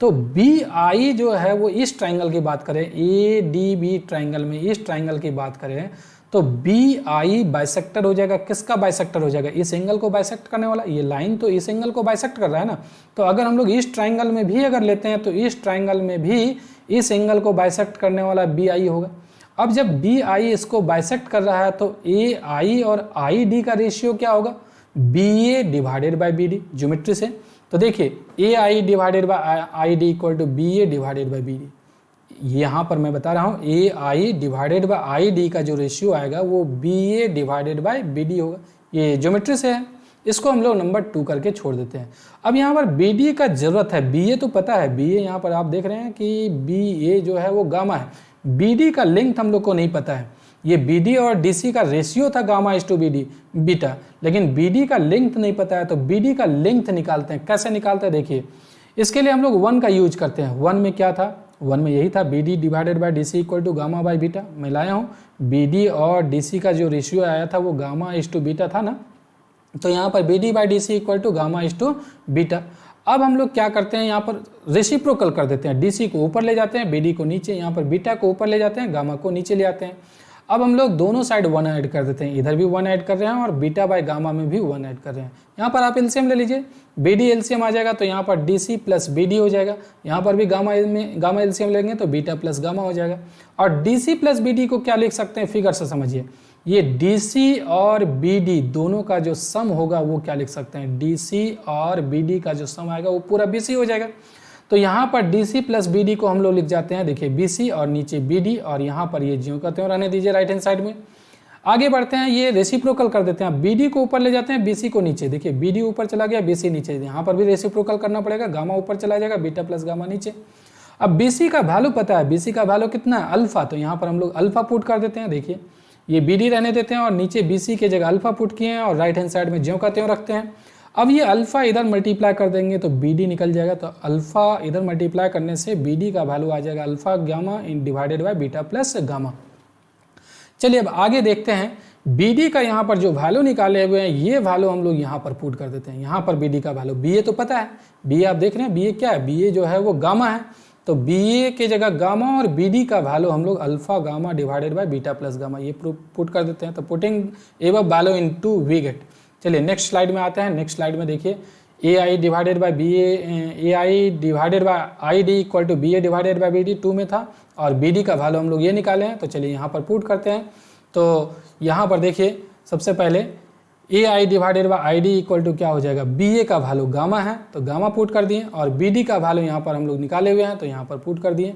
तो बी आई जो है वो इस ट्राइंगल की बात करें, ए डी बी ट्राइंगल में इस ट्राइंगल की बात करें तो बी आई बाइसेक्टर हो जाएगा। किसका बाइसेक्टर हो जाएगा, इस एंगल को बाइसेक्ट करने वाला। ये लाइन तो इस एंगल को बाइसेक्ट कर रहा है ना। तो अगर हम लोग इस ट्राइंगल में भी अगर लेते हैं तो इस ट्राइंगल में भी इस एंगल को बाइसेक्ट करने वाला बी आई होगा। अब जब बी आई इसको बाइसेक्ट कर रहा है तो ए आई और आई डी का रेशियो क्या होगा, B A divided by B D geometry से। तो देखिए A I divided by I D equal to B A divided by B D. यहाँ पर मैं बता रहा हूँ A I divided by I D का जो रेशियो आएगा वो B A divided by B D होगा। ये ज्योमेट्री से है, इसको हम लोग नंबर 2 करके छोड़ देते हैं। अब यहाँ पर बी डी का जरूरत है, बी ए तो पता है, बी ए यहाँ पर आप देख रहे हैं कि बी ए जो है वो गामा है। बी डी का लेंथ हम लोग को नहीं पता है। ये बी डी और डी सी का रेशियो था gamma is to B D beta, लेकिन बी डी का लेंथ नहीं पता है, तो बी डी का लेंथ निकालते हैं। कैसे निकालते हैं देखिए, इसके लिए हम लोग 1 का यूज करते हैं। 1 में क्या था, 1 में यही था B D divided by D C equal to gamma by beta. मैं लाया हूँ बी डी और डी सी का जो रेशियो आया था वो गामा इज टू बीटा था ना, तो यहाँ पर B D by D C equal to gamma is to beta. अब हम लोग क्या करते हैं, यहाँ पर रेसिप्रोकल कर देते हैं, डी सी को ऊपर ले जाते हैं, बी डी को नीचे, यहाँ पर बीटा को ऊपर ले जाते हैं, गामा को नीचे ले आते हैं। अब हम लोग दोनों साइड 1 ऐड कर देते हैं, इधर भी 1 ऐड कर रहे हैं और बीटा बाय गामा में भी 1 ऐड कर रहे हैं। यहाँ पर आप एलसीएम ले लीजिए, बी डी एलसीएम आ जाएगा तो यहाँ पर D C plus B D हो जाएगा, यहाँ पर भी गामा एलसीएम लेंगे तो बीटा प्लस गामा हो जाएगा। और D C plus B D को क्या लिख सकते हैं, फिगर से समझिए, ये डी सी और बी डी दोनों का जो सम होगा वो क्या लिख सकते हैं, डी सी और बी डी का जो सम आएगा वो पूरा बी सी हो जाएगा। तो यहाँ पर D C plus B D को हम लोग लिख जाते हैं, देखिए बी सी और नीचे बी डी, और यहाँ पर ये ज्यों का त्यों रहने दीजिए राइट हैंड साइड में। आगे बढ़ते हैं, ये रेसिप्रोकल कर देते हैं, बी डी को ऊपर ले जाते हैं, बी सी को नीचे, देखिए बी डी ऊपर चला गया, बी सी नीचे, यहाँ पर भी रेसिप्रोकल करना पड़ेगा, गामा ऊपर चला जाएगा, बीटा प्लस गामा नीचे। अब बी सी का वैल्यू पता है, बी सी का वैल्यू कितना है, अल्फा, तो यहाँ पर हम लोग अल्फा पुट कर देते हैं। देखिए ये बी डी रहने देते हैं और नीचे बी सी के जगह अल्फा पुट किए हैं और राइट हैंड साइड में ज्यों का त्यों रखते हैं। अब ये अल्फा इधर मल्टीप्लाई कर देंगे तो बी डी निकल जाएगा, तो अल्फा इधर मल्टीप्लाई करने से बी डी का वैल्यू आ जाएगा alpha gamma in divided by beta plus gamma. चलिए अब आगे देखते हैं, बी डी का यहाँ पर जो वैल्यू निकाले हुए हैं ये वैल्यू हम लोग यहाँ पर पुट कर देते हैं। यहाँ पर बी डी का वैल्यू, बी ए तो पता है, बी ए आप देख रहे हैं, बी ए क्या है, बी ए जो है वो गामा है, तो बी ए के जगह गामा और बी डी का वैल्यू हम लोग alpha gamma divided by beta plus gamma ये पुट कर देते हैं। तो पुटिंग एवं वैल्यू इनटू वी गेट। चलिए नेक्स्ट स्लाइड में आते हैं। नेक्स्ट स्लाइड में देखिए, A I divided by B A I divided by I D equal to B A divided by B D 2 में था, और बी डी का वैल्यू हम लोग ये निकाले हैं। तो चलिए यहाँ पर पुट करते हैं। तो यहाँ पर देखिए सबसे पहले A I divided by I D equal to क्या हो जाएगा, बी ए का वैल्यू गामा है तो गामा पुट कर दिए, और बी डी का वैल्यू यहाँ पर हम लोग निकाले हुए हैं तो यहाँ पर पुट कर दिए।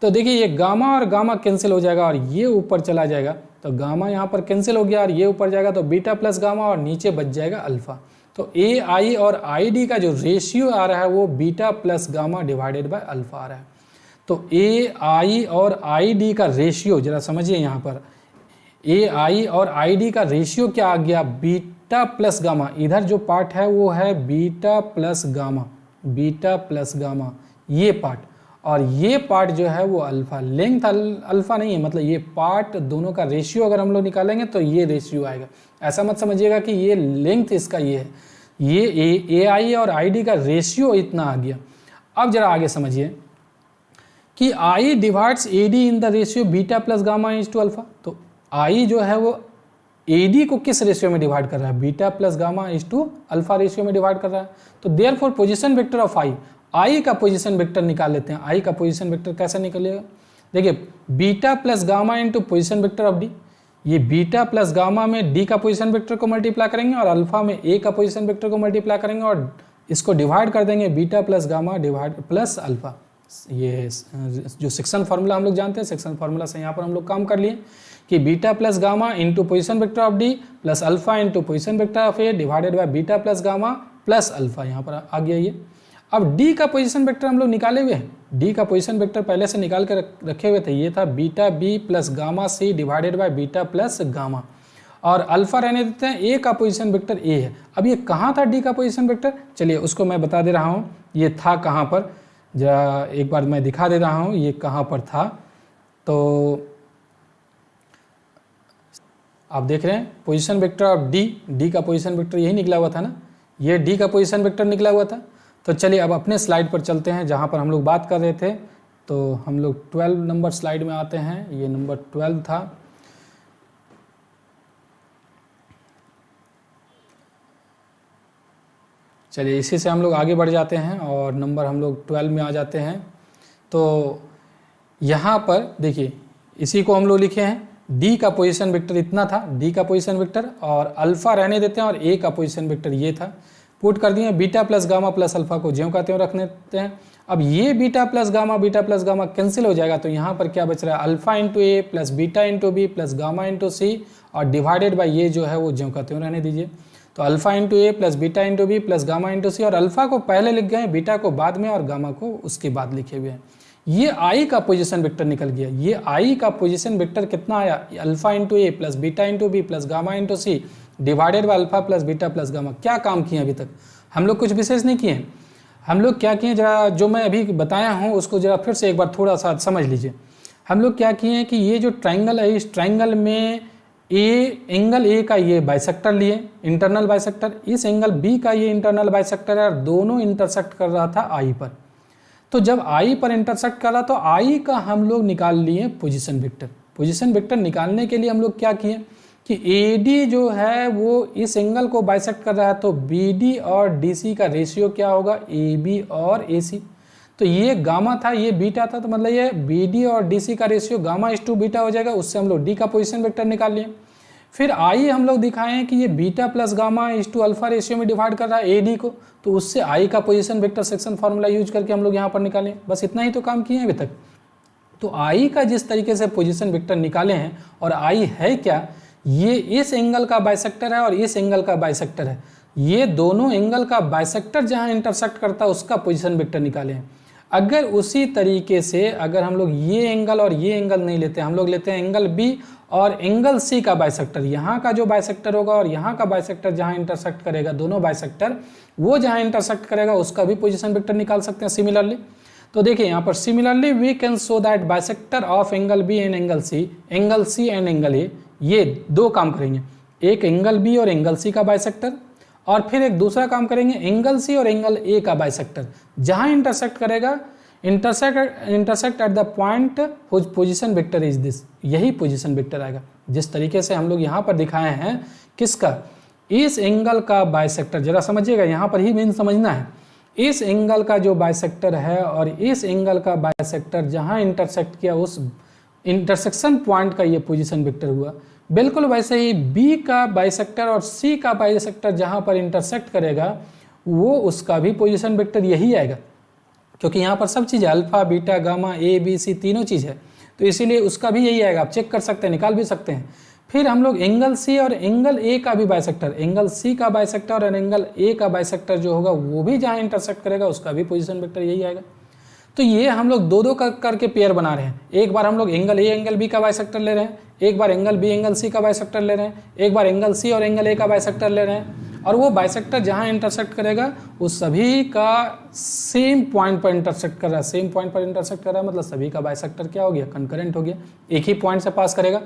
तो देखिए ये गामा और गामा कैंसिल हो जाएगा और ये ऊपर चला जाएगा, तो गामा यहाँ पर कैंसिल हो गया और ये ऊपर जाएगा, तो बीटा प्लस गामा और नीचे बच जाएगा अल्फा। तो ए आई और आई डी का जो रेशियो आ रहा है वो beta plus gamma divided by alpha आ रहा है। तो ए आई और आई डी का रेशियो जरा समझिए, यहाँ पर ए आई और आई डी का रेशियो क्या आ गया, बीटा प्लस गामा। इधर जो पार्ट है वो है beta plus gamma, beta plus gamma ये पार्ट, और ये पार्ट जो है वो अल्फा। लेंथ अल्फा नहीं है, मतलब ये पार्ट दोनों का रेशियो अगर हम लोग निकालेंगे तो ये रेशियो आएगा। ऐसा मत समझिएगा कि ये लेंथ इसका ये है, ये ए आई और आई डी का रेशियो इतना आ गया। अब जरा आगे समझिए कि I divides A D in the ratio beta plus gamma is to alpha. तो आई जो है वो ए डी को किस रेशियो में डिवाइड कर रहा है, beta plus gamma is to alpha ratio में डिवाइड कर रहा है। तो therefore position vector of I का पोजीशन वेक्टर निकाल लेते हैं। आई का पोजीशन वेक्टर कैसे निकलेगा, देखिए beta plus gamma into position vector of D. ये बीटा प्लस गामा में डी का पोजीशन वेक्टर को मल्टीप्लाई करेंगे और अल्फा में ए का पोजीशन वेक्टर को मल्टीप्लाई करेंगे और इसको डिवाइड कर देंगे beta plus gamma divide plus alpha. ये जो सेक्शन फार्मूला हम लोग जानते हैं, सेक्शन फार्मूला से यहाँ पर हम लोग काम कर लिए कि beta plus gamma into position vector of D plus alpha into position vector of A divided by beta plus gamma plus alpha. यहाँ पर आ गया ये। अब डी का पोजीशन वेक्टर हम लोग निकाले हुए हैं, डी का पोजीशन वेक्टर पहले से निकाल के रखे हुए थे, ये था beta B plus gamma C divided by beta plus gamma, और अल्फा रहने देते हैं, ए का पोजीशन वेक्टर ए है। अब ये कहाँ था डी का पोजीशन वेक्टर, चलिए उसको मैं बता दे रहा हूँ, ये था कहाँ पर, जरा एक बार मैं दिखा दे रहा हूँ ये कहाँ पर था। तो आप देख रहे हैं पोजीशन वेक्टर ऑफ डी का पोजीशन वेक्टर यही निकला हुआ था ना, ये डी का पोजीशन वेक्टर निकला हुआ था। तो चलिए अब अपने स्लाइड पर चलते हैं जहाँ पर हम लोग बात कर रहे थे। तो हम लोग 12 नंबर स्लाइड में आते हैं, ये नंबर 12 था। चलिए इसी से हम लोग आगे बढ़ जाते हैं और नंबर हम लोग 12 में आ जाते हैं। तो यहाँ पर देखिए इसी को हम लोग लिखे हैं, डी का पोजीशन वेक्टर इतना था, डी का पोजीशन वेक्टर, और अल्फा रहने देते हैं और ए का पोजीशन वेक्टर ये था। पुट कर दिए, beta plus gamma plus alpha को ज्यों का त्यों रख देते हैं। अब ये बीटा प्लस गामा कैंसिल हो जाएगा, तो यहाँ पर क्या बच रहा है, alpha into A plus beta into B plus gamma into C और डिवाइडेड बाई ये जो है वो ज्यों का त्यों रहने दीजिए। तो alpha into A plus beta into B plus gamma into C, और अल्फा को पहले लिख गए, बीटा को बाद में और गामा को उसके बाद लिखे हुए हैं। ये आई का पोजीशन वेक्टर निकल गया। ये आई का पोजीशन वेक्टर कितना आया, alpha into A plus beta into B plus gamma into C divided by alpha plus beta plus gamma. क्या काम किए अभी तक हम लोग? कुछ विशेष नहीं किए हैं। हम लोग क्या किए, जरा जो मैं अभी बताया हूँ उसको जरा फिर से एक बार थोड़ा सा समझ लीजिए। हम लोग क्या किए हैं कि ये जो ट्राइंगल है, इस ट्राइंगल में एंगल ए का ये बाइसेक्टर लिए, इंटरनल बाइसेक्टर, इस एंगल बी का ये इंटरनल बाइसेक्टर है, और दोनों इंटरसेक्ट कर रहा था आई पर। तो जब आई पर इंटरसेक्ट कर रहा तो आई का हम लोग निकाल लिए पोजीशन वेक्टर। पोजीशन वेक्टर निकालने के लिए हम लोग क्या किए कि AD जो है वो इस एंगल को बाइसेक्ट कर रहा है, तो BD और DC का रेशियो क्या होगा, AB और AC। तो ये गामा था, ये बीटा था, तो मतलब ये BD और DC का रेशियो गामा इस टू बीटा हो जाएगा। उससे हम लोग D का पोजीशन वेक्टर निकाल लिए। फिर आई हम लोग दिखाए हैं कि ये बीटा प्लस गामा इस टू अल्फा रेशियो में डिवाइड कर रहा है AD को, तो उससे आई का position vector section formula use करके हम लोग यहाँ पर निकालें। बस इतना ही तो काम किए हैं अभी तक। तो आई का जिस तरीके से पोजीशन वेक्टर निकाले हैं, और आई है क्या, ये इस एंगल का बाइसेक्टर है और इस एंगल का बाइसेक्टर है। ये दोनों एंगल का बाइसेक्टर जहाँ इंटरसेक्ट करता है उसका पोजीशन वेक्टर निकाले हैं। अगर उसी तरीके से अगर हम लोग ये एंगल और ये एंगल नहीं लेते, हम लोग लेते हैं एंगल B और एंगल C का बाइसेक्टर, यहाँ का जो बाइसेक्टर होगा और यहाँ का बाइसेक्टर जहाँ इंटरसेक्ट करेगा, दोनों बाइसेक्टर वो जहाँ इंटरसेक्ट करेगा उसका भी पोजीशन वेक्टर निकाल सकते हैं सिमिलरली। तो देखिए यहाँ पर similarly we can show that bisector of angle B and angle C and angle A, ये दो काम करेंगे, एक एंगल B और एंगल C का बाइसेक्टर, और फिर एक दूसरा काम करेंगे एंगल C और एंगल A का बाइसेक्टर, जहां इंटरसेक्ट करेगा, intersect at the point whose position vector is this, यही पोजीशन वेक्टर आएगा। जिस तरीके से हम लोग यहाँ पर दिखाए हैं, किसका, इस एंगल का बाइसेक्टर, जरा समझिएगा, यहाँ पर ही मेन समझना है। इस एंगल का जो बाइसेक्टर है और इस एंगल का बाइसेक्टर जहां इंटरसेक्ट किया, उस इंटरसेक्शन पॉइंट का ये पोजीशन वेक्टर हुआ। बिल्कुल वैसे ही B का बाइसेक्टर और C का बाइसेक्टर जहां पर इंटरसेक्ट करेगा, वो उसका भी पोजीशन वेक्टर यही आएगा, क्योंकि यहाँ पर सब चीज़ है, alpha beta gamma A B C तीनों चीज़ है, तो इसीलिए उसका भी यही आएगा। आप चेक कर सकते हैं, निकाल भी सकते हैं। फिर हम लोग एंगल C और एंगल A का भी बाइसेक्टर, एंगल C का बाइसेक्टर और एंगल A का बाइसेक्टर जो होगा वो भी जहाँ इंटरसेक्ट करेगा उसका भी पोजीशन वेक्टर यही आएगा। तो ये हम लोग दो दो करके पेयर बना रहे हैं। एक बार हम लोग एंगल A एंगल B का बाइसेक्टर ले रहे हैं, एक बार एंगल B एंगल C का बाइसेक्टर ले रहे हैं, एक बार एंगल C और एंगल A का बाइसेक्टर ले रहे हैं, और वो बाइसेक्टर जहाँ इंटरसेक्ट करेगा उस सभी का सेम पॉइंट पर इंटरसेक्ट कर रहा है। सेम पॉइंट पर इंटरसेक्ट कर रहा है मतलब सभी का बाइसेक्टर क्या हो गया, कंकरेंट हो गया, एक ही पॉइंट से पास करेगा।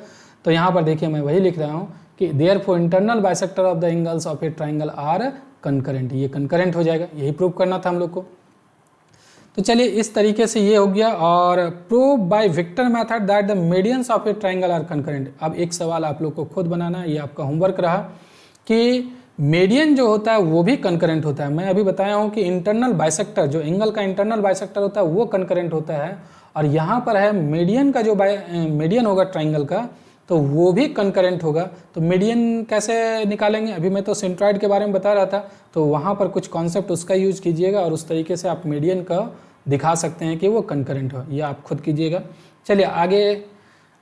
तो यहाँ पर देखिए मैं वही लिख रहा हूँ कि therefore internal bisector of the angles of a triangle are concurrent, ये कंकरेंट हो जाएगा। यही प्रूव करना था हम लोग को। तो चलिए इस तरीके से ये हो गया। और prove by vector method that the medians of a triangle are concurrent. अब एक सवाल आप लोग को खुद बनाना है, ये आपका होमवर्क रहा कि मीडियन जो होता है वो भी कंकरेंट होता है। मैं अभी बताया हूँ कि इंटरनल बाइसेक्टर, जो एंगल का इंटरनल बाइसेक्टर होता है वो कंकरेंट होता है, और यहाँ पर है मीडियन का जो मीडियन होगा ट्राइंगल का, तो वो भी कंकरेंट होगा। तो मीडियन कैसे निकालेंगे, अभी मैं तो सेंट्रॉइड के बारे में बता रहा था, तो वहाँ पर कुछ कॉन्सेप्ट उसका यूज कीजिएगा और उस तरीके से आप मीडियन का दिखा सकते हैं कि वो कंकरेंट हो, ये आप खुद कीजिएगा। चलिए आगे,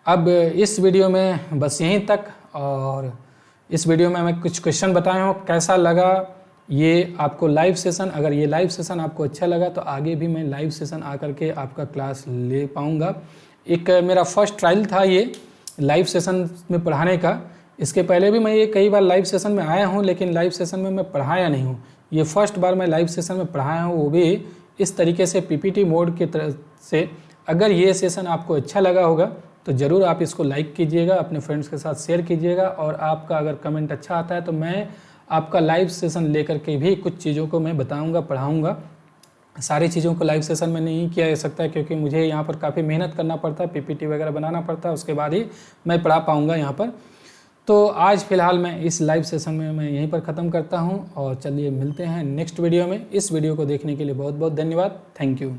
अब इस वीडियो में बस यहीं तक। और इस वीडियो में मैं कुछ क्वेश्चन बताया हूँ, कैसा लगा ये आपको लाइव सेशन। अगर ये लाइव सेशन आपको अच्छा लगा तो आगे भी मैं लाइव सेशन आकर के आपका क्लास ले पाऊँगा। एक मेरा फर्स्ट ट्रायल था ये लाइव सेशन में पढ़ाने का। इसके पहले भी मैं ये कई बार लाइव सेशन में आया हूँ, लेकिन लाइव सेशन में मैं पढ़ाया नहीं हूँ। ये फर्स्ट बार मैं लाइव सेशन में पढ़ाया हूँ, वो भी इस तरीके से PPT मोड की तरह से। अगर ये सेशन आपको अच्छा लगा होगा तो ज़रूर आप इसको लाइक कीजिएगा, अपने फ्रेंड्स के साथ शेयर कीजिएगा, और आपका अगर कमेंट अच्छा आता है तो मैं आपका लाइव सेशन लेकर के भी कुछ चीज़ों को मैं बताऊँगा, पढ़ाऊँगा। सारी चीज़ों को लाइव सेशन में नहीं किया जा सकता है, क्योंकि मुझे यहाँ पर काफ़ी मेहनत करना पड़ता है, PPT वगैरह बनाना पड़ता है, उसके बाद ही मैं पढ़ा पाऊँगा यहाँ पर। तो आज फ़िलहाल मैं इस लाइव सेशन में मैं यहीं पर ख़त्म करता हूँ, और चलिए मिलते हैं नेक्स्ट वीडियो में। इस वीडियो को देखने के लिए बहुत बहुत धन्यवाद। Thank you.